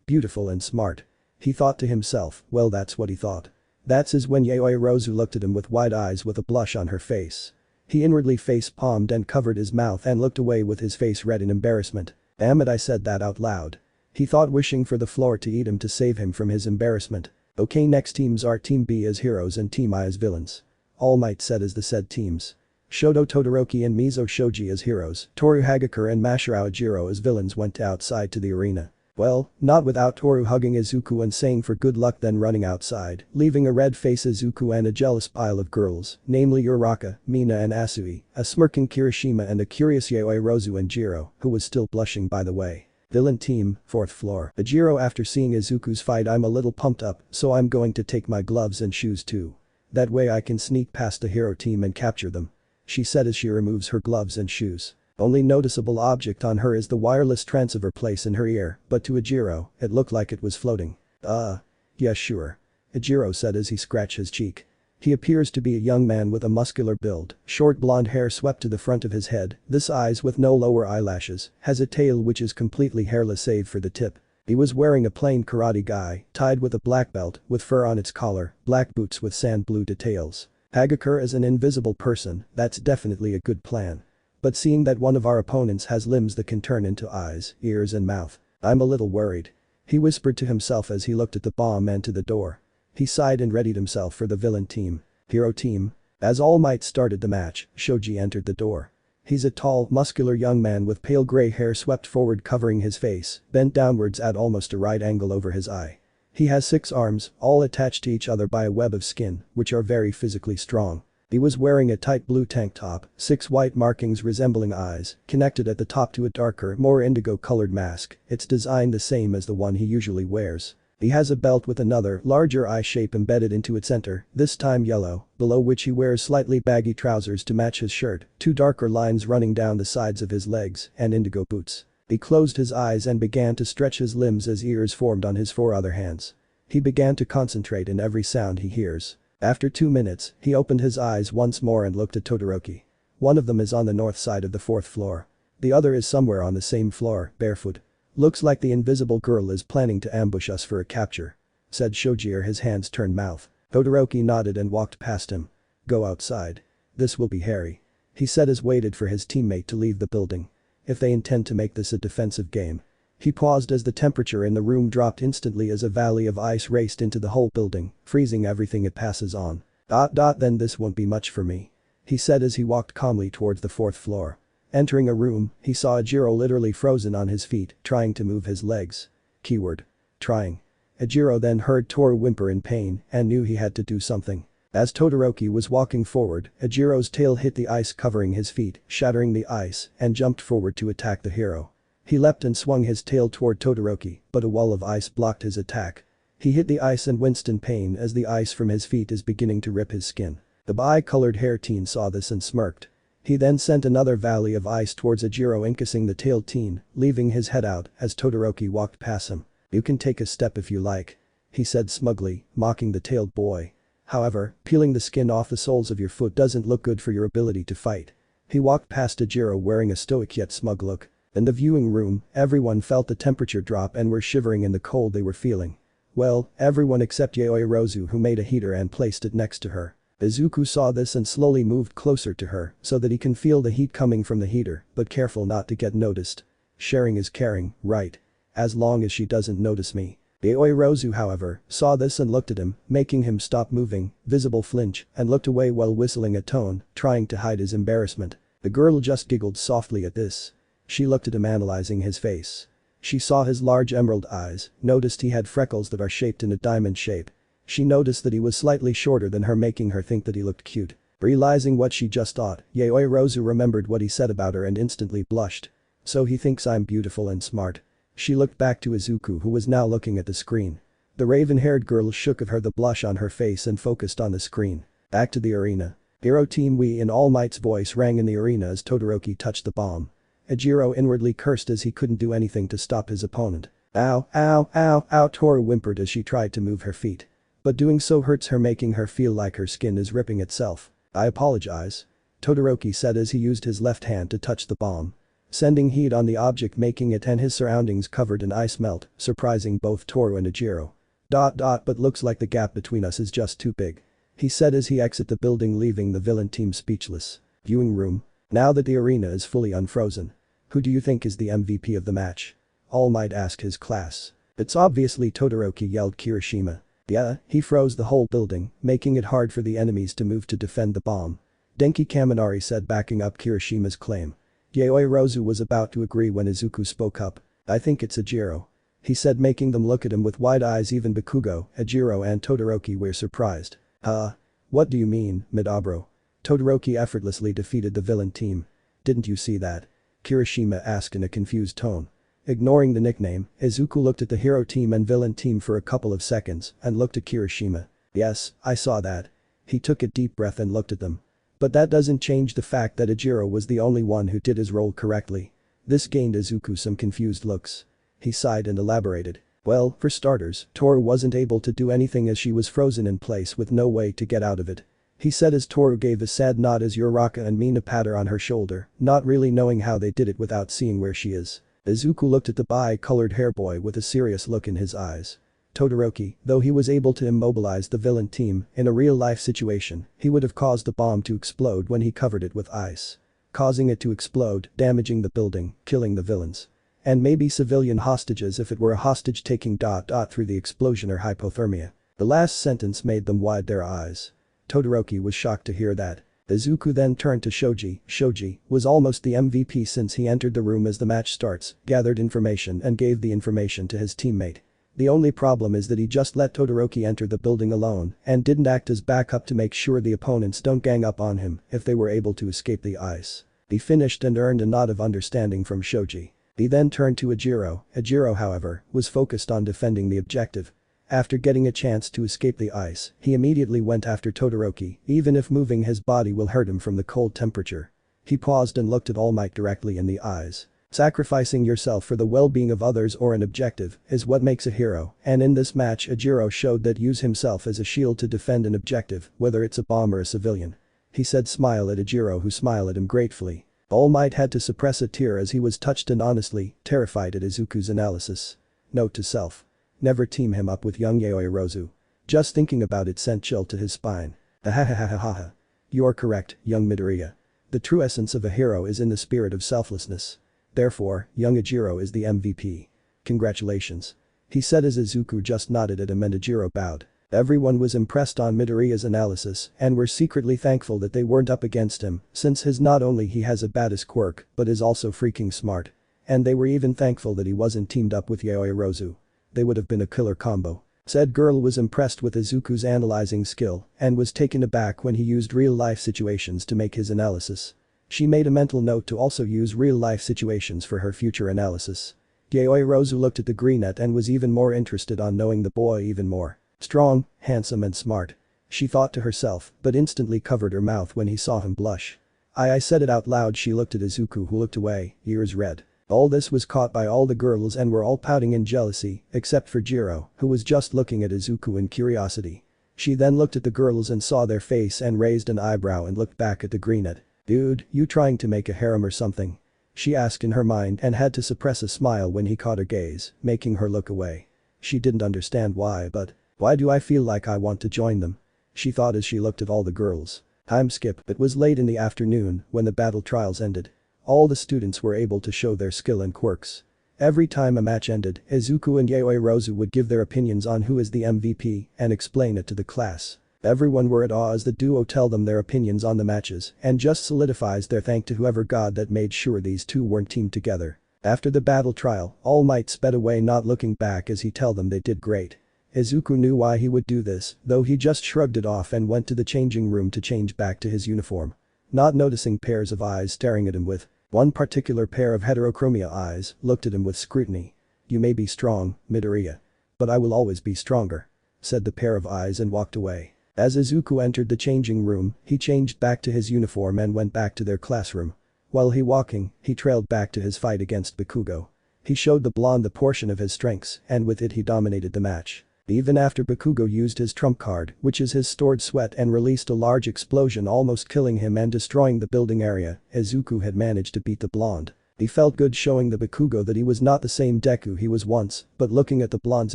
Beautiful and smart. He thought to himself. Well, that's what he thought. That's is when Yaoi Rozu looked at him with wide eyes with a blush on her face. He inwardly face-palmed and covered his mouth and looked away with his face red in embarrassment. Damn it, I said that out loud. He thought, wishing for the floor to eat him to save him from his embarrassment. Okay, next teams are Team B as heroes and Team I as villains. All Might said as the said teams. Shoto Todoroki and Mizo Shoji as heroes, Toru Hagakure and Masahiro Ajiro as villains went outside to the arena. Well, not without Toru hugging Izuku and saying for good luck, then running outside, leaving a red-faced Izuku and a jealous pile of girls, namely Uraraka, Mina and Asui, a smirking Kirishima and a curious Yaoi Rozu and Jiro, who was still blushing by the way. Villain team, 4th floor. Ajiro, after seeing Izuku's fight, I'm a little pumped up, so I'm going to take my gloves and shoes too. That way I can sneak past the hero team and capture them. She said as she removes her gloves and shoes. Only noticeable object on her is the wireless transceiver placed in her ear, but to Ajiro, it looked like it was floating. Yeah, sure. Ajiro said as he scratched his cheek. He appears to be a young man with a muscular build, short blonde hair swept to the front of his head, this eyes with no lower eyelashes, has a tail which is completely hairless save for the tip. He was wearing a plain karate gi, tied with a black belt, with fur on its collar, black boots with sand blue details. Hagakure is an invisible person, that's definitely a good plan. But seeing that one of our opponents has limbs that can turn into eyes, ears and mouth, I'm a little worried. He whispered to himself as he looked at the bomb and to the door. He sighed and readied himself for the villain team. Hero team. As All Might started the match, Shoji entered the door. He's a tall, muscular young man with pale gray hair swept forward covering his face, bent downwards at almost a right angle over his eye. He has 6 arms, all attached to each other by a web of skin, which are very physically strong. He was wearing a tight blue tank top, 6 white markings resembling eyes, connected at the top to a darker, more indigo-colored mask. It's designed the same as the one he usually wears. He has a belt with another, larger eye shape embedded into its center, this time yellow, below which he wears slightly baggy trousers to match his shirt, 2 darker lines running down the sides of his legs, and indigo boots. He closed his eyes and began to stretch his limbs as ears formed on his 4 other hands. He began to concentrate in every sound he hears. After 2 minutes, he opened his eyes once more and looked at Todoroki. One of them is on the north side of the 4th floor. The other is somewhere on the same floor, barefoot. Looks like the invisible girl is planning to ambush us for a capture, said Shoji, his hands turned mouth. Todoroki nodded and walked past him. Go outside. This will be hairy. He said as waited for his teammate to leave the building. If they intend to make this a defensive game. He paused as the temperature in the room dropped instantly as a valley of ice raced into the whole building, freezing everything it passes on. Then this won't be much for me. He said as he walked calmly towards the 4th floor. Entering a room, he saw Ajiro literally frozen on his feet, trying to move his legs. Keyword. Trying. Ajiro then heard Toru whimper in pain and knew he had to do something. As Todoroki was walking forward, Ajiro's tail hit the ice covering his feet, shattering the ice, and jumped forward to attack the hero. He leapt and swung his tail toward Todoroki, but a wall of ice blocked his attack. He hit the ice and winced in pain as the ice from his feet is beginning to rip his skin. The bi-colored hair teen saw this and smirked. He then sent another valley of ice towards Ajiro, incussing the tailed teen, leaving his head out as Todoroki walked past him. You can take a step if you like. He said smugly, mocking the tailed boy. However, peeling the skin off the soles of your foot doesn't look good for your ability to fight. He walked past Ajiro wearing a stoic yet smug look. In the viewing room, everyone felt the temperature drop and were shivering in the cold they were feeling. Well, everyone except Yaoi Rozu, who made a heater and placed it next to her. Izuku saw this and slowly moved closer to her so that he can feel the heat coming from the heater, but careful not to get noticed. Sharing is caring, right? As long as she doesn't notice me. Yaoyorozu, however, saw this and looked at him, making him stop moving, visible flinch, and looked away while whistling a tone, trying to hide his embarrassment. The girl just giggled softly at this. She looked at him, analyzing his face. She saw his large emerald eyes, noticed he had freckles that are shaped in a diamond shape. She noticed that he was slightly shorter than her, making her think that he looked cute. Realizing what she just thought, Yaoyorozu remembered what he said about her and instantly blushed. So he thinks I'm beautiful and smart. She looked back to Izuku, who was now looking at the screen. The raven-haired girl shook of her the blush on her face and focused on the screen. Back to the arena. Hero Team We in All Might's voice rang in the arena as Todoroki touched the bomb. Ejiro inwardly cursed as he couldn't do anything to stop his opponent. Ow, ow, ow, ow, Toru whimpered as she tried to move her feet. But doing so hurts her, making her feel like her skin is ripping itself. I apologize. Todoroki said as he used his left hand to touch the bomb. Sending heat on the object, making it and his surroundings covered in ice melt, surprising both Toru and Ejiro. But looks like the gap between us is just too big. He said as he exited the building, leaving the villain team speechless. Viewing room. Now that the arena is fully unfrozen. Who do you think is the MVP of the match? All Might asked his class. It's obviously Todoroki, yelled Kirishima. Yeah, he froze the whole building, making it hard for the enemies to move to defend the bomb. Denki Kaminari said, backing up Kirishima's claim. Yaoyorozu was about to agree when Izuku spoke up. I think it's Ejiro. He said, making them look at him with wide eyes. Even Bakugo, Ejiro and Todoroki were surprised. Huh? What do you mean, Midabro? Todoroki effortlessly defeated the villain team. Didn't you see that? Kirishima asked in a confused tone. Ignoring the nickname, Izuku looked at the hero team and villain team for a couple of seconds and looked at Kirishima. Yes, I saw that. He took a deep breath and looked at them. But that doesn't change the fact that Ejiro was the only one who did his role correctly. This gained Izuku some confused looks. He sighed and elaborated. Well, for starters, Toru wasn't able to do anything as she was frozen in place with no way to get out of it. He said as Toru gave a sad nod as Uraraka and Mina pat her on her shoulder, not really knowing how they did it without seeing where she is. Izuku looked at the bi-colored hair boy with a serious look in his eyes. Todoroki, though he was able to immobilize the villain team, in a real-life situation, he would have caused the bomb to explode when he covered it with ice. Causing it to explode, damaging the building, killing the villains. And maybe civilian hostages if it were a hostage-taking ... through the explosion or hypothermia. The last sentence made them wide their eyes. Todoroki was shocked to hear that. Izuku then turned to Shoji. Shoji was almost the MVP since he entered the room as the match starts, gathered information and gave the information to his teammate. The only problem is that he just let Todoroki enter the building alone and didn't act as backup to make sure the opponents don't gang up on him if they were able to escape the ice. He finished and earned a nod of understanding from Shoji. He then turned to Ejiro. Ejiro, however, was focused on defending the objective. After getting a chance to escape the ice, he immediately went after Todoroki, even if moving his body will hurt him from the cold temperature. He paused and looked at All Might directly in the eyes. Sacrificing yourself for the well-being of others or an objective is what makes a hero, and in this match Ejiro showed that use himself as a shield to defend an objective, whether it's a bomb or a civilian. He said smile at Ejiro, who smiled at him gratefully. All Might had to suppress a tear as he was touched and honestly terrified at Izuku's analysis. Note to self. Never team him up with young Yaoyorozu. Just thinking about it sent chill to his spine. Ahahahaha. You're correct, young Midoriya. The true essence of a hero is in the spirit of selflessness. Therefore, young Ejiro is the MVP. Congratulations. He said as Izuku just nodded at him and Ejiro bowed. Everyone was impressed on Midoriya's analysis and were secretly thankful that they weren't up against him since not only he has a badass quirk but is also freaking smart. And they were even thankful that he wasn't teamed up with Yaoyorozu. They would have been a killer combo. Said girl was impressed with Izuku's analyzing skill and was taken aback when he used real-life situations to make his analysis. She made a mental note to also use real-life situations for her future analysis. Yaoyorozu looked at the greenette and was even more interested on knowing the boy even more. Strong, handsome and smart. She thought to herself, but instantly covered her mouth when he saw him blush. I said it out loud. She looked at Izuku, who looked away, ears red. All this was caught by all the girls and were all pouting in jealousy, except for Jiro, who was just looking at Izuku in curiosity. She then looked at the girls and saw their face and raised an eyebrow and looked back at the greenette. Dude, you trying to make a harem or something? She asked in her mind and had to suppress a smile when he caught her gaze, making her look away. She didn't understand why, but why do I feel like I want to join them? She thought as she looked at all the girls. Time skip. It was late in the afternoon when the battle trials ended. All the students were able to show their skill and quirks. Every time a match ended, Izuku and Yaoirozu would give their opinions on who is the MVP and explain it to the class. Everyone were at awe as the duo tell them their opinions on the matches and just solidifies their thank to whoever god that made sure these two weren't teamed together. After the battle trial, All Might sped away not looking back as he tell them they did great. Izuku knew why he would do this, though he just shrugged it off and went to the changing room to change back to his uniform. Not noticing pairs of eyes staring at him with one particular pair of heterochromia eyes looked at him with scrutiny. "You may be strong, Midoriya. But I will always be stronger," said the pair of eyes and walked away. As Izuku entered the changing room, he changed back to his uniform and went back to their classroom. While walking, he trailed back to his fight against Bakugo. He showed the blonde the portion of his strengths and with it he dominated the match. Even after Bakugo used his trump card, which is his stored sweat, and released a large explosion almost killing him and destroying the building area, Izuku had managed to beat the blonde. He felt good showing the Bakugo that he was not the same Deku he was once, but looking at the blonde's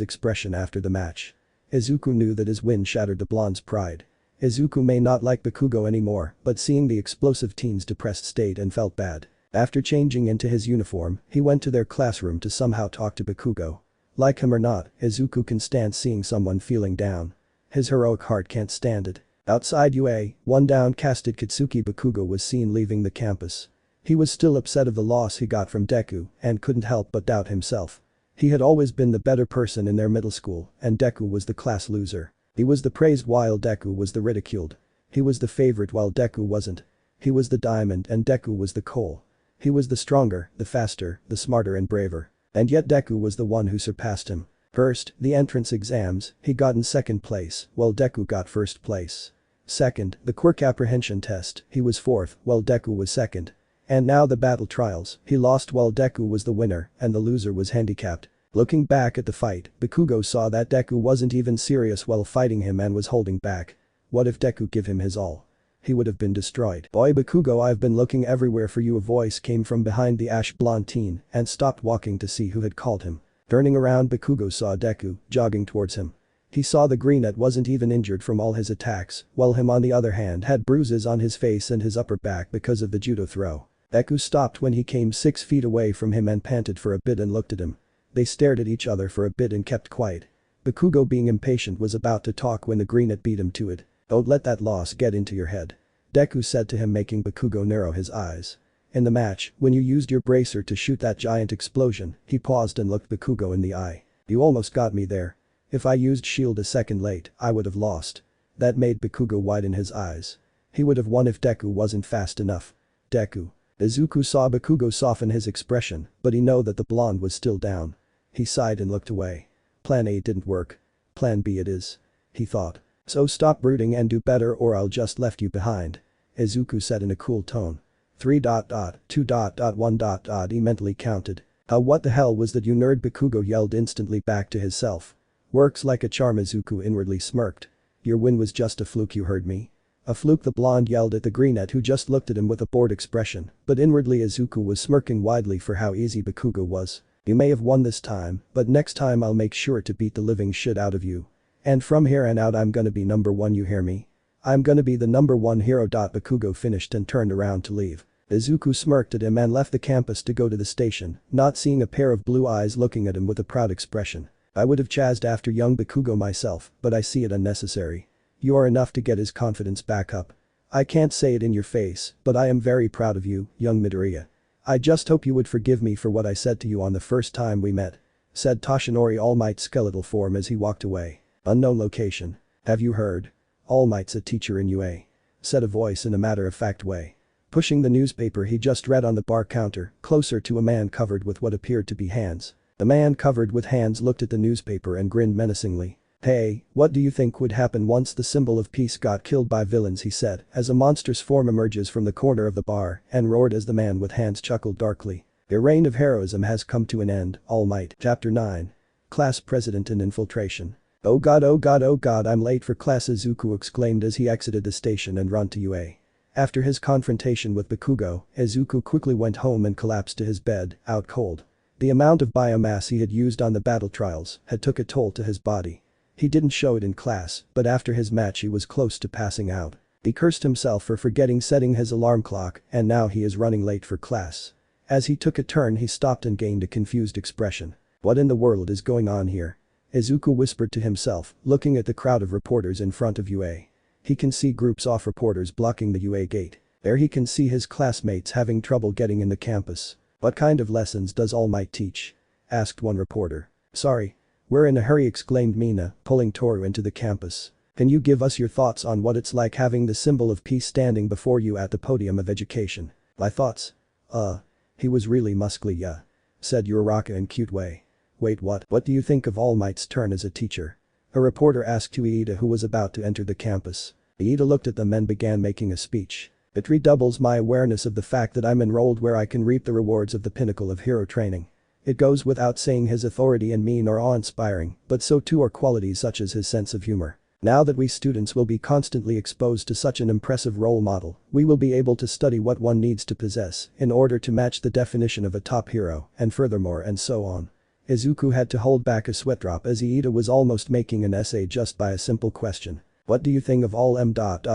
expression after the match, Izuku knew that his win shattered the blonde's pride. Izuku may not like Bakugo anymore, but seeing the explosive teen's depressed state and felt bad. After changing into his uniform, he went to their classroom to somehow talk to Bakugo. Like him or not, Izuku can stand seeing someone feeling down. His heroic heart can't stand it. Outside UA, one downcasted Katsuki Bakugo was seen leaving the campus. He was still upset of the loss he got from Deku and couldn't help but doubt himself. He had always been the better person in their middle school and Deku was the class loser. He was the praised while Deku was the ridiculed. He was the favorite while Deku wasn't. He was the diamond and Deku was the coal. He was the stronger, the faster, the smarter and braver. And yet Deku was the one who surpassed him. First, the entrance exams, he got in second place, while Deku got first place. Second, the quirk apprehension test, he was fourth, while Deku was second. And now the battle trials, he lost while Deku was the winner and the loser was handicapped. Looking back at the fight, Bakugo saw that Deku wasn't even serious while fighting him and was holding back. What if Deku give him his all? He would have been destroyed. "Boy Bakugo, I've been looking everywhere for you," a voice came from behind the ash blonde teen and stopped walking to see who had called him. Turning around, Bakugo saw Deku jogging towards him. He saw the greenette wasn't even injured from all his attacks, while him on the other hand had bruises on his face and his upper back because of the judo throw. Deku stopped when he came 6 feet away from him and panted for a bit and looked at him. They stared at each other for a bit and kept quiet. Bakugo, being impatient, was about to talk when the greenette beat him to it. "Don't let that loss get into your head," Deku said to him, making Bakugo narrow his eyes. "In the match, when you used your bracer to shoot that giant explosion," he paused and looked Bakugo in the eye. "You almost got me there. If I used shield a second late, I would have lost." That made Bakugo widen his eyes. He would have won if Deku wasn't fast enough. Deku. Izuku saw Bakugo soften his expression, but he knew that the blonde was still down. He sighed and looked away. Plan A didn't work. Plan B it is, he thought. "So stop brooding and do better or I'll just left you behind," Izuku said in a cool tone. 3.2.1. He mentally counted. What the hell was that, you nerd?" Bakugo yelled instantly back to himself. "Works like a charm," Izuku inwardly smirked. "Your win was just a fluke, you heard me?" "A fluke?" the blonde yelled at the greenette, who just looked at him with a bored expression, but inwardly Izuku was smirking widely for how easy Bakugo was. "You may have won this time, but next time I'll make sure to beat the living shit out of you. And from here on out I'm gonna be number one, you hear me? I'm gonna be the number one hero." Bakugo finished and turned around to leave. Izuku smirked at him and left the campus to go to the station, not seeing a pair of blue eyes looking at him with a proud expression. "I would have chased after young Bakugo myself, but I see it unnecessary. You are enough to get his confidence back up. I can't say it in your face, but I am very proud of you, young Midoriya. I just hope you would forgive me for what I said to you on the first time we met," said Toshinori All Might's skeletal form as he walked away. "Unknown location. Have you heard? All Might's a teacher in UA," said a voice in a matter-of-fact way. Pushing the newspaper he just read on the bar counter, closer to a man covered with what appeared to be hands. The man covered with hands looked at the newspaper and grinned menacingly. "Hey, what do you think would happen once the symbol of peace got killed by villains?" he said as a monstrous form emerges from the corner of the bar and roared as the man with hands chuckled darkly. "Your reign of heroism has come to an end, All Might." Chapter 9. Class President and Infiltration. "Oh god, oh god, oh god, I'm late for class," Izuku exclaimed as he exited the station and ran to UA. After his confrontation with Bakugo, Izuku quickly went home and collapsed to his bed, out cold. The amount of biomass he had used on the battle trials had took a toll to his body. He didn't show it in class, but after his match he was close to passing out. He cursed himself for forgetting setting his alarm clock and now he is running late for class. As he took a turn he stopped and gained a confused expression. What in the world is going on here? Izuku whispered to himself, looking at the crowd of reporters in front of UA. He can see groups of reporters blocking the UA gate. There he can see his classmates having trouble getting in the campus. What kind of lessons does All Might teach? Asked one reporter. Sorry. We're in a hurry, exclaimed Mina, pulling Toru into the campus. Can you give us your thoughts on what it's like having the symbol of peace standing before you at the podium of education? My thoughts? He was really muscly, yeah. Said Uraraka in cute way. Wait, what? What do you think of All Might's turn as a teacher? A reporter asked to Iida, who was about to enter the campus. Iida looked at them and began making a speech. It redoubles my awareness of the fact that I'm enrolled where I can reap the rewards of the pinnacle of hero training. It goes without saying his authority and mien are awe-inspiring, but so too are qualities such as his sense of humor. Now that we students will be constantly exposed to such an impressive role model, we will be able to study what one needs to possess in order to match the definition of a top hero, and furthermore and so on. Izuku had to hold back a sweat drop as Iida was almost making an essay just by a simple question. What do you think of all M.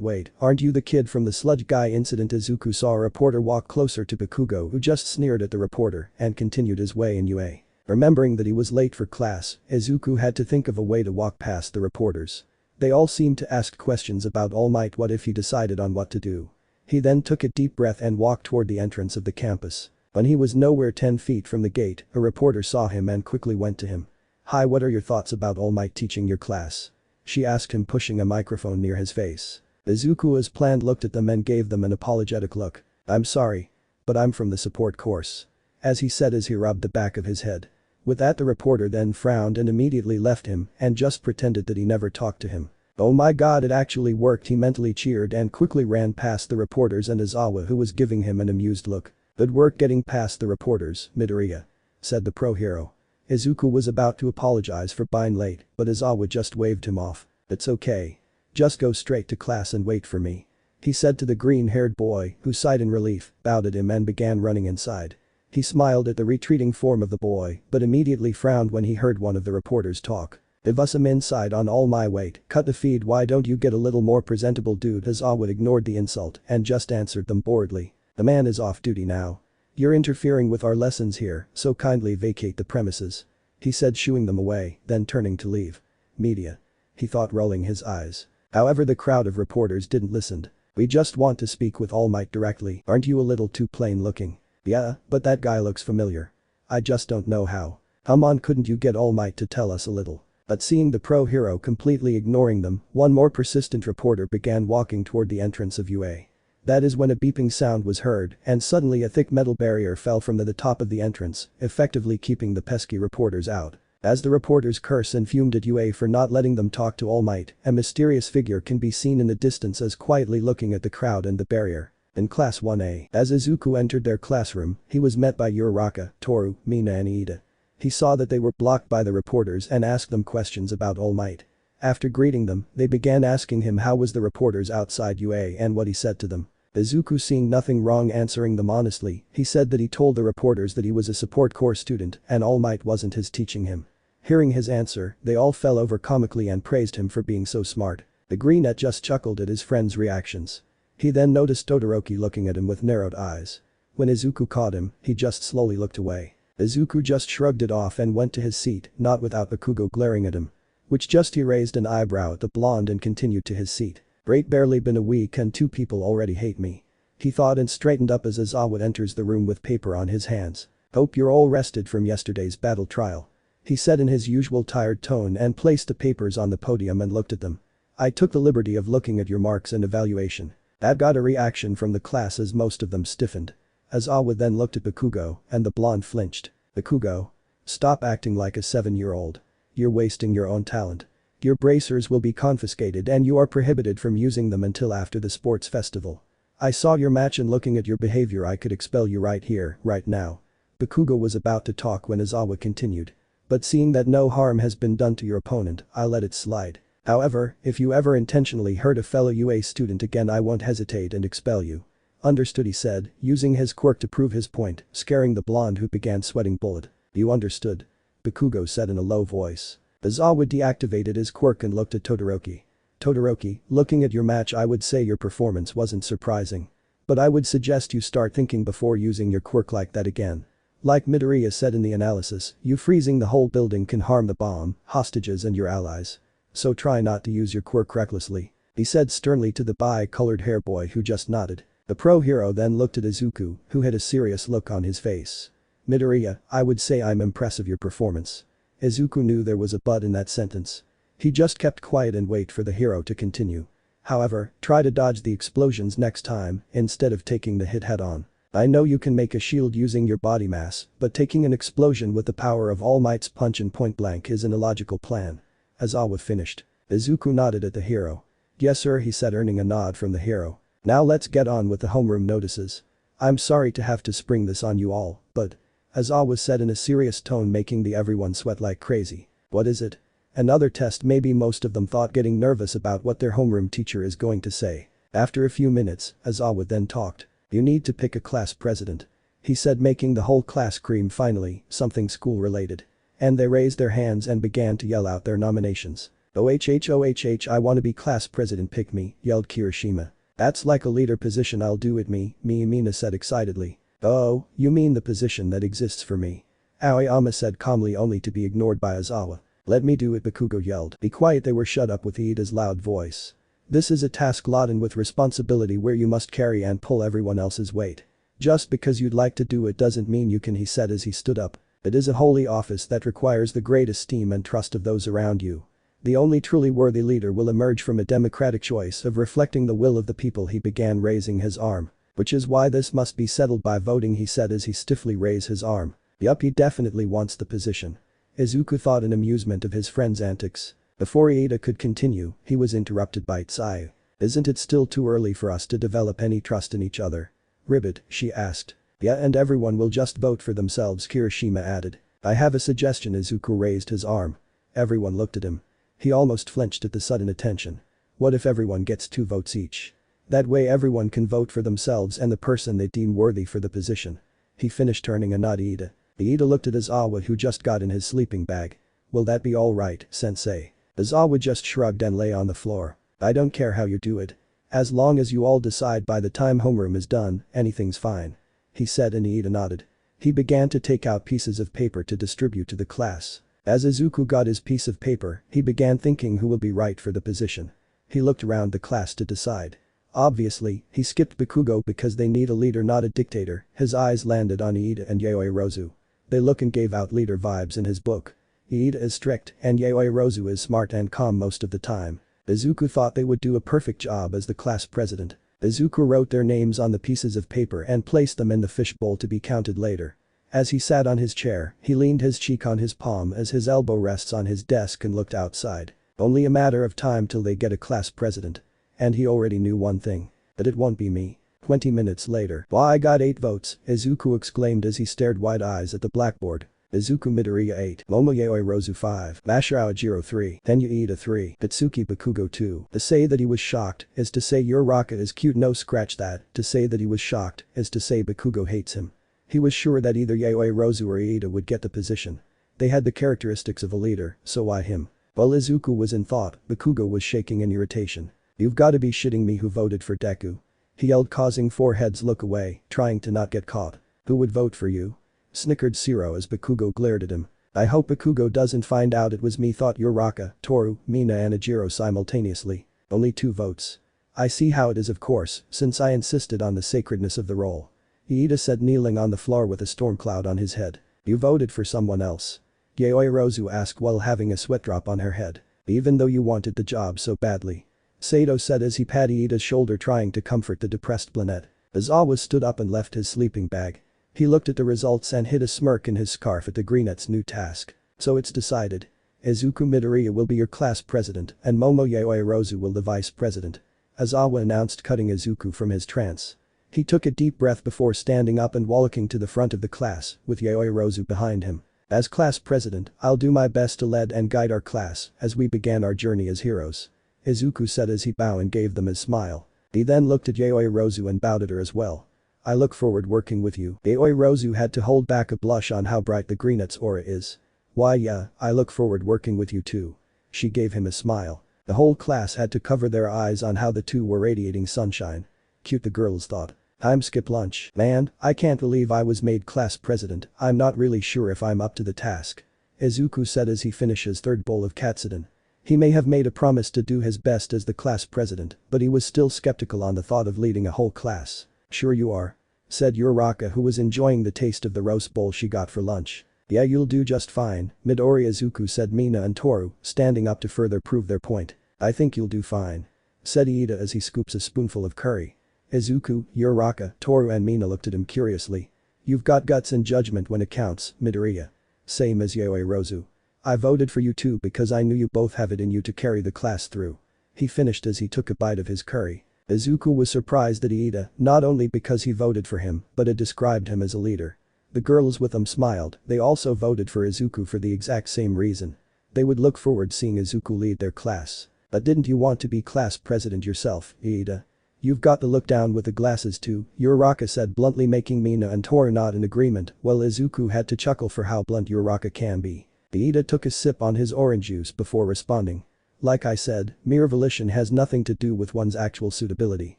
Wait, aren't you the kid from the sludge guy incident? Izuku saw a reporter walk closer to Bakugo, who just sneered at the reporter and continued his way in UA. Remembering that he was late for class, Izuku had to think of a way to walk past the reporters. They all seemed to ask questions about All Might. What if he decided on what to do? He then took a deep breath and walked toward the entrance of the campus. When he was nowhere 10 feet from the gate, a reporter saw him and quickly went to him. Hi, what are your thoughts about All Might teaching your class? She asked him, pushing a microphone near his face. Izuku as planned looked at them and gave them an apologetic look. I'm sorry. But I'm from the support course. As he said as he rubbed the back of his head. With that the reporter then frowned and immediately left him and just pretended that he never talked to him. Oh my god, it actually worked, he mentally cheered and quickly ran past the reporters and Izawa, who was giving him an amused look. Good work getting past the reporters, Midoriya. Said the pro hero. Izuku was about to apologize for being late, but Izawa just waved him off. It's okay. Just go straight to class and wait for me. He said to the green-haired boy, who sighed in relief, bowed at him and began running inside. He smiled at the retreating form of the boy, but immediately frowned when he heard one of the reporters talk. If us am inside on all my weight, cut the feed, why don't you get a little more presentable, dude? Izawa ignored the insult and just answered them boredly. The man is off duty now. You're interfering with our lessons here, so kindly vacate the premises. He said, shooing them away, then turning to leave. Media. He thought, rolling his eyes. However, the crowd of reporters didn't listen. We just want to speak with All Might directly, aren't you a little too plain looking? Yeah, but that guy looks familiar. I just don't know how. Come on, couldn't you get All Might to tell us a little? But seeing the pro hero completely ignoring them, one more persistent reporter began walking toward the entrance of UA. That is when a beeping sound was heard and suddenly a thick metal barrier fell from the top of the entrance, effectively keeping the pesky reporters out. As the reporters curse and fumed at UA for not letting them talk to All Might, a mysterious figure can be seen in the distance as quietly looking at the crowd and the barrier. In Class 1A, as Izuku entered their classroom, he was met by Uraraka, Toru, Mina and Iida. He saw that they were blocked by the reporters and asked them questions about All Might. After greeting them, they began asking him how was the reporters outside UA and what he said to them. Izuku, seeing nothing wrong answering them honestly, he said that he told the reporters that he was a support corps student and All Might wasn't his teaching him. Hearing his answer, they all fell over comically and praised him for being so smart. The greenette just chuckled at his friend's reactions. He then noticed Todoroki looking at him with narrowed eyes. When Izuku caught him, he just slowly looked away. Izuku just shrugged it off and went to his seat, not without Bakugo glaring at him. Which just he raised an eyebrow at the blonde and continued to his seat. Great, barely been a week and 2 people already hate me. He thought and straightened up as Izawa enters the room with paper on his hands. Hope you're all rested from yesterday's battle trial. He said in his usual tired tone and placed the papers on the podium and looked at them. I took the liberty of looking at your marks and evaluation. That got a reaction from the class as most of them stiffened. Izawa then looked at Bakugo and the blonde flinched. Bakugo. Stop acting like a 7-year-old. You're wasting your own talent. Your bracers will be confiscated and you are prohibited from using them until after the sports festival. I saw your match and looking at your behavior I could expel you right here, right now. Bakugo was about to talk when Izawa continued. But seeing that no harm has been done to your opponent, I'll let it slide. However, if you ever intentionally hurt a fellow UA student again I won't hesitate and expel you. Understood, he said, using his quirk to prove his point, scaring the blonde who began sweating bullet. You understood? Bakugo said in a low voice. Izawa deactivated his quirk and looked at Todoroki. Todoroki, looking at your match I would say your performance wasn't surprising. But I would suggest you start thinking before using your quirk like that again. Like Midoriya said in the analysis, you freezing the whole building can harm the bomb, hostages and your allies. So try not to use your quirk recklessly," he said sternly to the bi-colored hair boy who just nodded. The pro hero then looked at Izuku, who had a serious look on his face. "Midoriya, I would say I'm impressed of your performance." Izuku knew there was a but in that sentence. He just kept quiet and wait for the hero to continue. "However, try to dodge the explosions next time instead of taking the hit head-on. I know you can make a shield using your body mass, but taking an explosion with the power of All Might's punch and point blank is an illogical plan." Aizawa finished. Izuku nodded at the hero. "Yes sir," he said, earning a nod from the hero. "Now let's get on with the homeroom notices. I'm sorry to have to spring this on you all, but..." Aizawa said in a serious tone, making everyone sweat like crazy. "What is it?" Another test. Maybe most of them thought, getting nervous about what their homeroom teacher is going to say. After a few minutes, Aizawa then talked. "You need to pick a class president," he said, making the whole class scream finally, something school related. And they raised their hands and began to yell out their nominations. "OHH, I want to be class president, pick me," yelled Kirishima. "That's like a leader position, I'll do it, me," Mina said excitedly. "Oh, you mean the position that exists for me?" Aoyama said calmly, only to be ignored by Aizawa. "Let me do it," Bakugo yelled. "Be quiet," they were shut up with Iida's loud voice. "This is a task laden with responsibility where you must carry and pull everyone else's weight. Just because you'd like to do it doesn't mean you can," he said as he stood up. "It is a holy office that requires the great esteem and trust of those around you. The only truly worthy leader will emerge from a democratic choice of reflecting the will of the people." He began raising his arm. "Which is why this must be settled by voting," he said as he stiffly raised his arm. "Yup, he definitely wants the position." Izuku thought in amusement of his friend's antics. Before Iida could continue, he was interrupted by Tsuyu. "Isn't it still too early for us to develop any trust in each other?" "Ribbit?" she asked. "Yeah, and everyone will just vote for themselves," Kirishima added. "I have a suggestion." Izuku raised his arm. Everyone looked at him. He almost flinched at the sudden attention. "What if everyone gets 2 votes each? That way everyone can vote for themselves and the person they deem worthy for the position." He finished, turning a nod to Iida. Iida looked at Aizawa, who just got in his sleeping bag. "Will that be alright, sensei?" Aizawa just shrugged and lay on the floor. "I don't care how you do it. As long as you all decide by the time homeroom is done, anything's fine," he said, and Iida nodded. He began to take out pieces of paper to distribute to the class. As Izuku got his piece of paper, he began thinking who will be right for the position. He looked around the class to decide. Obviously, he skipped Bakugo because they need a leader, not a dictator. His eyes landed on Iida and Yaoyorozu. They look and gave out leader vibes in his book. Iida is strict and Yaoyorozu is smart and calm most of the time. Izuku thought they would do a perfect job as the class president. Izuku wrote their names on the pieces of paper and placed them in the fishbowl to be counted later. As he sat on his chair, he leaned his cheek on his palm as his elbow rests on his desk and looked outside. Only a matter of time till they get a class president. And he already knew one thing. That it won't be me. 20 minutes later. "Why, I got 8 votes," Izuku exclaimed as he stared wide eyes at the blackboard. Izuku Midoriya 8, Momo Yaoyorozu 5, Masahiro 3, Tenyu Iida 3, Katsuki Bakugo 2. To say that he was shocked is to say your rocket is cute, no scratch that. To say that he was shocked is to say Bakugo hates him. He was sure that either Yaoyorozu or Iida would get the position. They had the characteristics of a leader, so why him? While Izuku was in thought, Bakugo was shaking in irritation. "You've gotta be shitting me, who voted for Deku?" he yelled, causing 4 heads look away, trying to not get caught. "Who would vote for you?" snickered Zero as Bakugo glared at him. "I hope Bakugo doesn't find out it was me," thought Uraka, Toru, Mina and Ajiro simultaneously. "Only 2 votes. I see how it is, of course, since I insisted on the sacredness of the role," Iida said, kneeling on the floor with a storm cloud on his head. "You voted for someone else?" Yaoyorozu asked while having a sweat drop on her head. "Even though you wanted the job so badly?" Sato said as he patted Iida's shoulder, trying to comfort the depressed Planette. Aizawa stood up and left his sleeping bag. He looked at the results and hid a smirk in his scarf at the Greenette's new task. "So it's decided. Izuku Midoriya will be your class president and Momo Yaoyorozu will the vice president," Aizawa announced, cutting Izuku from his trance. He took a deep breath before standing up and walking to the front of the class, with Yaoyorozu behind him. "As class president, I'll do my best to lead and guide our class as we began our journey as heroes," Izuku said as he bowed and gave them his smile. He then looked at Yaoyorozu and bowed at her as well. "I look forward working with you." Yaoyorozu had to hold back a blush on how bright the Greenette's aura is. "Why yeah, I look forward working with you too." She gave him a smile. The whole class had to cover their eyes on how the two were radiating sunshine. Cute, the girls thought. I'm skip lunch. Man, I can't believe I was made class president. I'm not really sure if I'm up to the task. Izuku said as he finished his third bowl of katsudon. He may have made a promise to do his best as the class president, but he was still skeptical on the thought of leading a whole class. Sure you are. Said Uraraka, who was enjoying the taste of the roast bowl she got for lunch. Yeah, you'll do just fine, Midoriya. Izuku said Mina and Toru, standing up to further prove their point. I think you'll do fine. Said Iida as he scoops a spoonful of curry. Izuku, Uraraka, Toru and Mina looked at him curiously. You've got guts and judgment when it counts, Midoriya. Same as Yaoi Rozu. I voted for you too because I knew you both have it in you to carry the class through. He finished as he took a bite of his curry. Izuku was surprised at Iida, not only because he voted for him, but it described him as a leader. The girls with him smiled, they also voted for Izuku for the exact same reason. They would look forward seeing Izuku lead their class. But didn't you want to be class president yourself, Iida? You've got the look down with the glasses too, Uraraka said bluntly, making Mina and Toru nod in agreement, while Izuku had to chuckle for how blunt Uraraka can be. Iida took a sip on his orange juice before responding. Like I said, mere volition has nothing to do with one's actual suitability.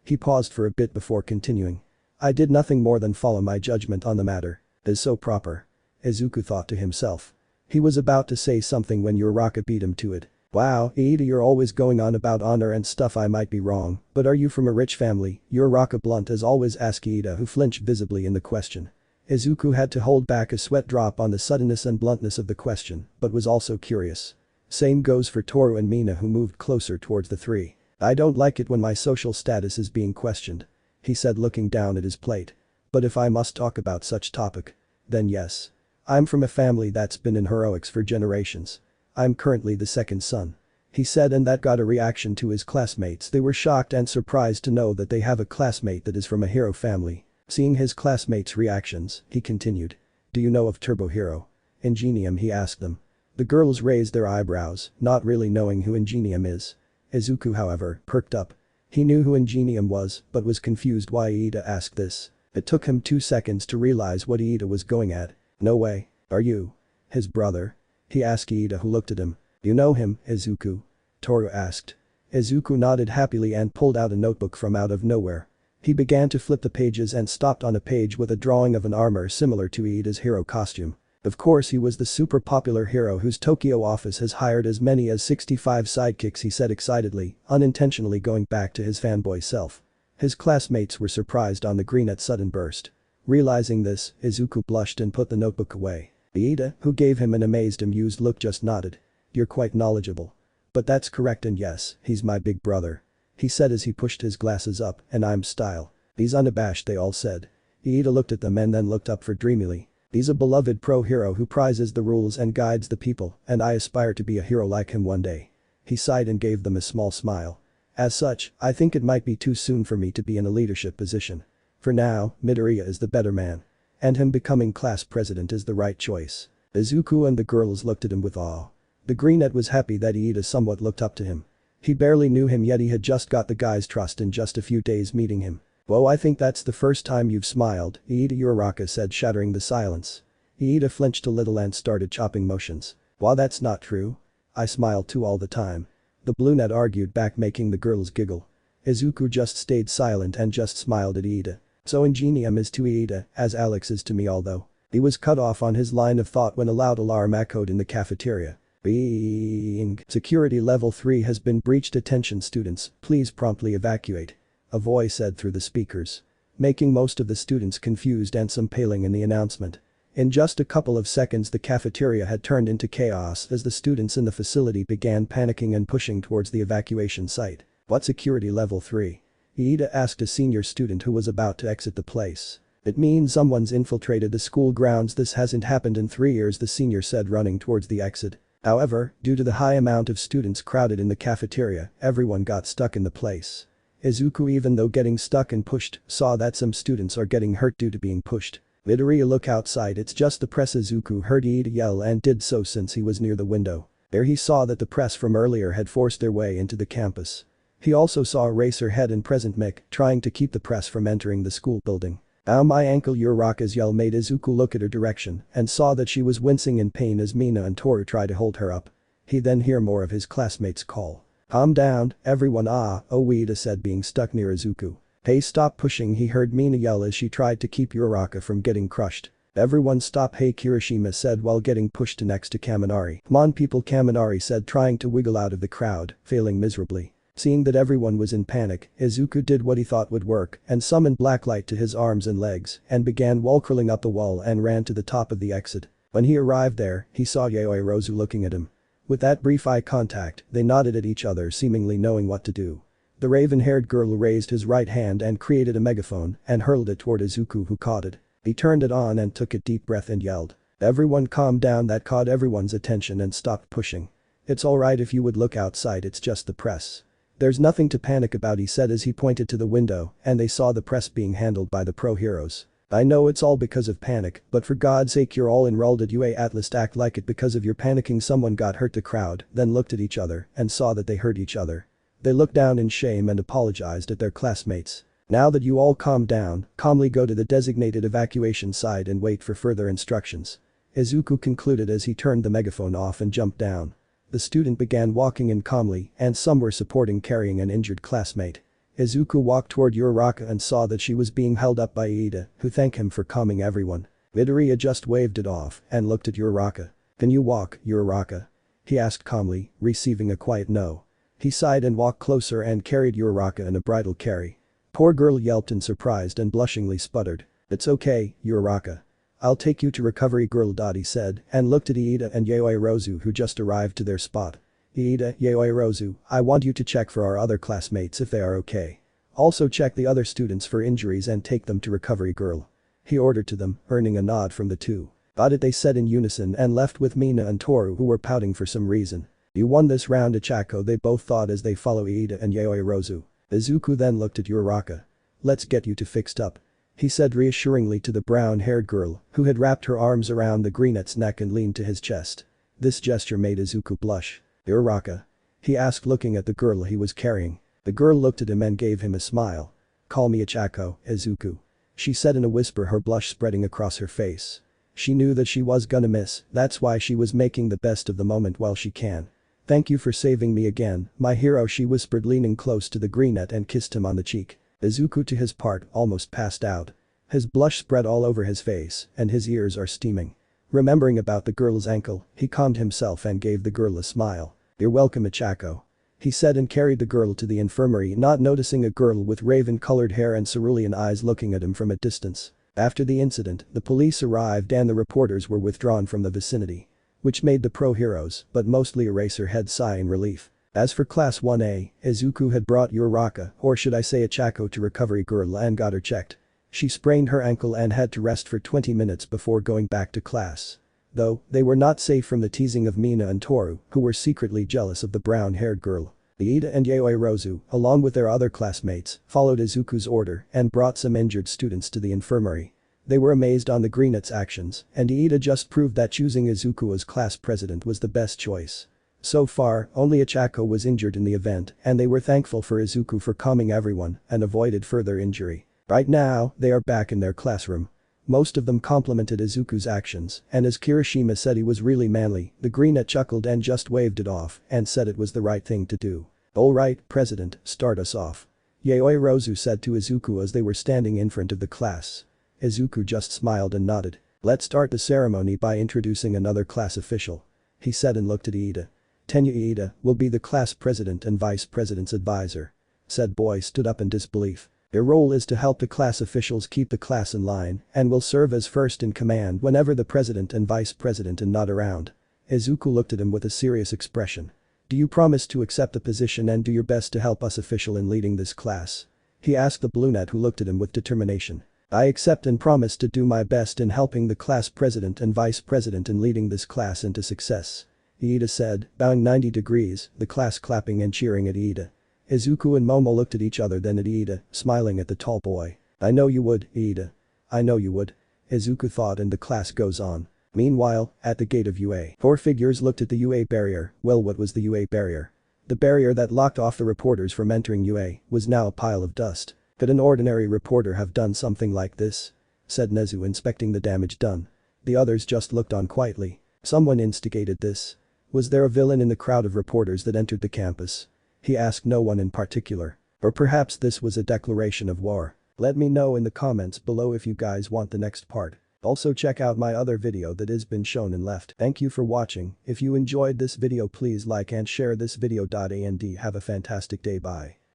He paused for a bit before continuing. I did nothing more than follow my judgment on the matter. Is so proper. Izuku thought to himself. He was about to say something when Uraraka beat him to it. Wow, Iida, you're always going on about honor and stuff. I might be wrong, but are you from a rich family? Uraraka blunt as always asked Iida, who flinched visibly in the question. Izuku had to hold back a sweat drop on the suddenness and bluntness of the question, but was also curious. Same goes for Toru and Mina, who moved closer towards the three. I don't like it when my social status is being questioned. He said, looking down at his plate. But if I must talk about such topic, then yes. I'm from a family that's been in heroics for generations. I'm currently the second son. He said, and that got a reaction to his classmates. They were shocked and surprised to know that they have a classmate that is from a hero family. Seeing his classmates' reactions, he continued. Do you know of Turbo Hero? Ingenium, he asked them. The girls raised their eyebrows, not really knowing who Ingenium is. Izuku, however, perked up. He knew who Ingenium was, but was confused why Iida asked this. It took him 2 seconds to realize what Iida was going at. No way. Are you his brother? He asked Iida, who looked at him. You know him, Izuku? Toru asked. Izuku nodded happily and pulled out a notebook from out of nowhere. He began to flip the pages and stopped on a page with a drawing of an armor similar to Iida's hero costume. Of course, he was the super popular hero whose Tokyo office has hired as many as 65 sidekicks, he said excitedly, unintentionally going back to his fanboy self. His classmates were surprised on the green at sudden burst. Realizing this, Izuku blushed and put the notebook away. Iida, who gave him an amazed, amused look, just nodded. You're quite knowledgeable. But that's correct, and yes, he's my big brother. He said as he pushed his glasses up, and I'm style. He's unabashed, they all said. Iida looked at them and then looked up for dreamily. He's a beloved pro-hero who prizes the rules and guides the people, and I aspire to be a hero like him one day. He sighed and gave them a small smile. As such, I think it might be too soon for me to be in a leadership position. For now, Midoriya is the better man. And him becoming class president is the right choice. Izuku and the girls looked at him with awe. The greenette was happy that Iida somewhat looked up to him. He barely knew him, yet he had just got the guy's trust in just a few days meeting him. Whoa, I think that's the first time you've smiled, Iida, Uraraka said, shattering the silence. Iida flinched a little and started chopping motions. Wow, that's not true. I smile too all the time. The brunette argued back, making the girls giggle. Izuku just stayed silent and just smiled at Iida. So Ingenium is to Iida, as Alex is to me, although. He was cut off on his line of thought when a loud alarm echoed in the cafeteria. Being. Security level 3 has been breached. Attention students, please promptly evacuate. A voice said through the speakers. Making most of the students confused and some paling in the announcement. In just a couple of seconds, the cafeteria had turned into chaos as the students in the facility began panicking and pushing towards the evacuation site. What security level 3? Iida asked a senior student who was about to exit the place. It means someone's infiltrated the school grounds. This hasn't happened in 3 years, the senior said, running towards the exit. However, due to the high amount of students crowded in the cafeteria, everyone got stuck in the place. Izuku, even though getting stuck and pushed, saw that some students are getting hurt due to being pushed. Midoriya, look outside, it's just the press. Izuku heard Iida yell and did so since he was near the window. There he saw that the press from earlier had forced their way into the campus. He also saw Eraserhead and Present Mick trying to keep the press from entering the school building. Ow, my ankle, Uraraka's yell made Izuku look at her direction and saw that she was wincing in pain as Mina and Toru tried to hold her up. He then heard more of his classmates' call. Calm down, everyone. Oh, Iida said, being stuck near Izuku. "Hey, stop pushing," he heard Mina yell as she tried to keep Uraraka from getting crushed. "Everyone stop," hey, Kirishima said while getting pushed next to Kaminari. "Come on people," Kaminari said, trying to wiggle out of the crowd, failing miserably. Seeing that everyone was in panic, Izuku did what he thought would work and summoned Blacklight to his arms and legs and began wall crawling up the wall and ran to the top of the exit. When he arrived there, he saw Yaoirozu looking at him. With that brief eye contact, they nodded at each other, seemingly knowing what to do. The raven-haired girl raised his right hand and created a megaphone and hurled it toward Izuku, who caught it. He turned it on and took a deep breath and yelled. "Everyone calm down." That caught everyone's attention and stopped pushing. "It's alright if you would look outside, it's just the press. There's nothing to panic about," he said as he pointed to the window and they saw the press being handled by the pro heroes. "I know it's all because of panic, but for God's sake you're all enrolled at UA, at least act like it because of your panicking." Someone got hurt. The crowd then looked at each other and saw that they hurt each other. They looked down in shame and apologized at their classmates. "Now that you all calmed down, calmly go to the designated evacuation site and wait for further instructions," Izuku concluded as he turned the megaphone off and jumped down. The student began walking in calmly and some were supporting carrying an injured classmate. Izuku walked toward Uraraka and saw that she was being held up by Iida, who thanked him for calming everyone. Midoriya just waved it off and looked at Uraraka. "Can you walk, Uraraka?" he asked calmly, receiving a quiet no. He sighed and walked closer and carried Uraraka in a bridal carry. Poor girl yelped in surprise and blushingly sputtered. "It's okay, Uraraka. I'll take you to recovery girl." He said and looked at Iida and Yaoirozu, who just arrived to their spot. "Iida, Yaoirozu, I want you to check for our other classmates if they are okay. Also check the other students for injuries and take them to recovery girl," he ordered to them, earning a nod from the two. "Got it," they said in unison and left with Mina and Toru, who were pouting for some reason. "You won this round, Ichako," they both thought as they followed Iida and Yaoirozu. Izuku then looked at Uraraka. "Let's get you two fixed up," he said reassuringly to the brown-haired girl, who had wrapped her arms around the greenette's neck and leaned to his chest. This gesture made Izuku blush. "Uraraka?" he asked, looking at the girl he was carrying. The girl looked at him and gave him a smile. "Call me Ichako, Izuku," she said in a whisper, her blush spreading across her face. She knew that she was gonna miss, that's why she was making the best of the moment while she can. "Thank you for saving me again, my hero," she whispered, leaning close to the greenette and kissed him on the cheek. Izuku, to his part, almost passed out. His blush spread all over his face and his ears are steaming. Remembering about the girl's ankle, he calmed himself and gave the girl a smile. "You're welcome, Ichako," he said and carried the girl to the infirmary, not noticing a girl with raven-colored hair and cerulean eyes looking at him from a distance. After the incident, the police arrived and the reporters were withdrawn from the vicinity. Which made the pro-heroes, but mostly Eraserhead, sigh in relief. As for Class 1A, Izuku had brought Uraraka, or should I say Ichako, to recovery girl and got her checked. She sprained her ankle and had to rest for 20 minutes before going back to class. Though, they were not safe from the teasing of Mina and Toru, who were secretly jealous of the brown-haired girl. Iida and Yaoirozu, along with their other classmates, followed Izuku's order and brought some injured students to the infirmary. They were amazed on the greenette's actions, and Iida just proved that choosing Izuku as class president was the best choice. So far, only Ichako was injured in the event, and they were thankful for Izuku for calming everyone and avoided further injury. Right now, they are back in their classroom. Most of them complimented Izuku's actions, and as Kirishima said he was really manly, the greenette chuckled and just waved it off and said it was the right thing to do. "Alright, President, start us off," Yaoirozu said to Izuku as they were standing in front of the class. Izuku just smiled and nodded. "Let's start the ceremony by introducing another class official," he said and looked at Iida. "Tenya Iida will be the class president and vice president's advisor," said boy stood up in disbelief. "Their role is to help the class officials keep the class in line and will serve as first in command whenever the president and vice president are not around." Izuku looked at him with a serious expression. "Do you promise to accept the position and do your best to help us official in leading this class?" he asked the brunette, who looked at him with determination. "I accept and promise to do my best in helping the class president and vice president in leading this class into success," Iida said, bowing 90 degrees, the class clapping and cheering at Iida. Izuku and Momo looked at each other, then at Iida, smiling at the tall boy. "I know you would, Iida. I know you would," Izuku thought, and the class goes on. Meanwhile, at the gate of UA, 4 figures looked at the UA barrier. Well, what was the UA barrier? The barrier that locked off the reporters from entering UA was now a pile of dust. "Could an ordinary reporter have done something like this?" said Nezu, inspecting the damage done. The others just looked on quietly. "Someone instigated this. Was there a villain in the crowd of reporters that entered the campus?" he asked. "No one in particular," Or perhaps this was a declaration of war. Let me know in the comments below if you guys want the next part. Also check out my other video that has been shown in left. Thank you for watching. If you enjoyed this video please like and share this video. And have a fantastic day. Bye.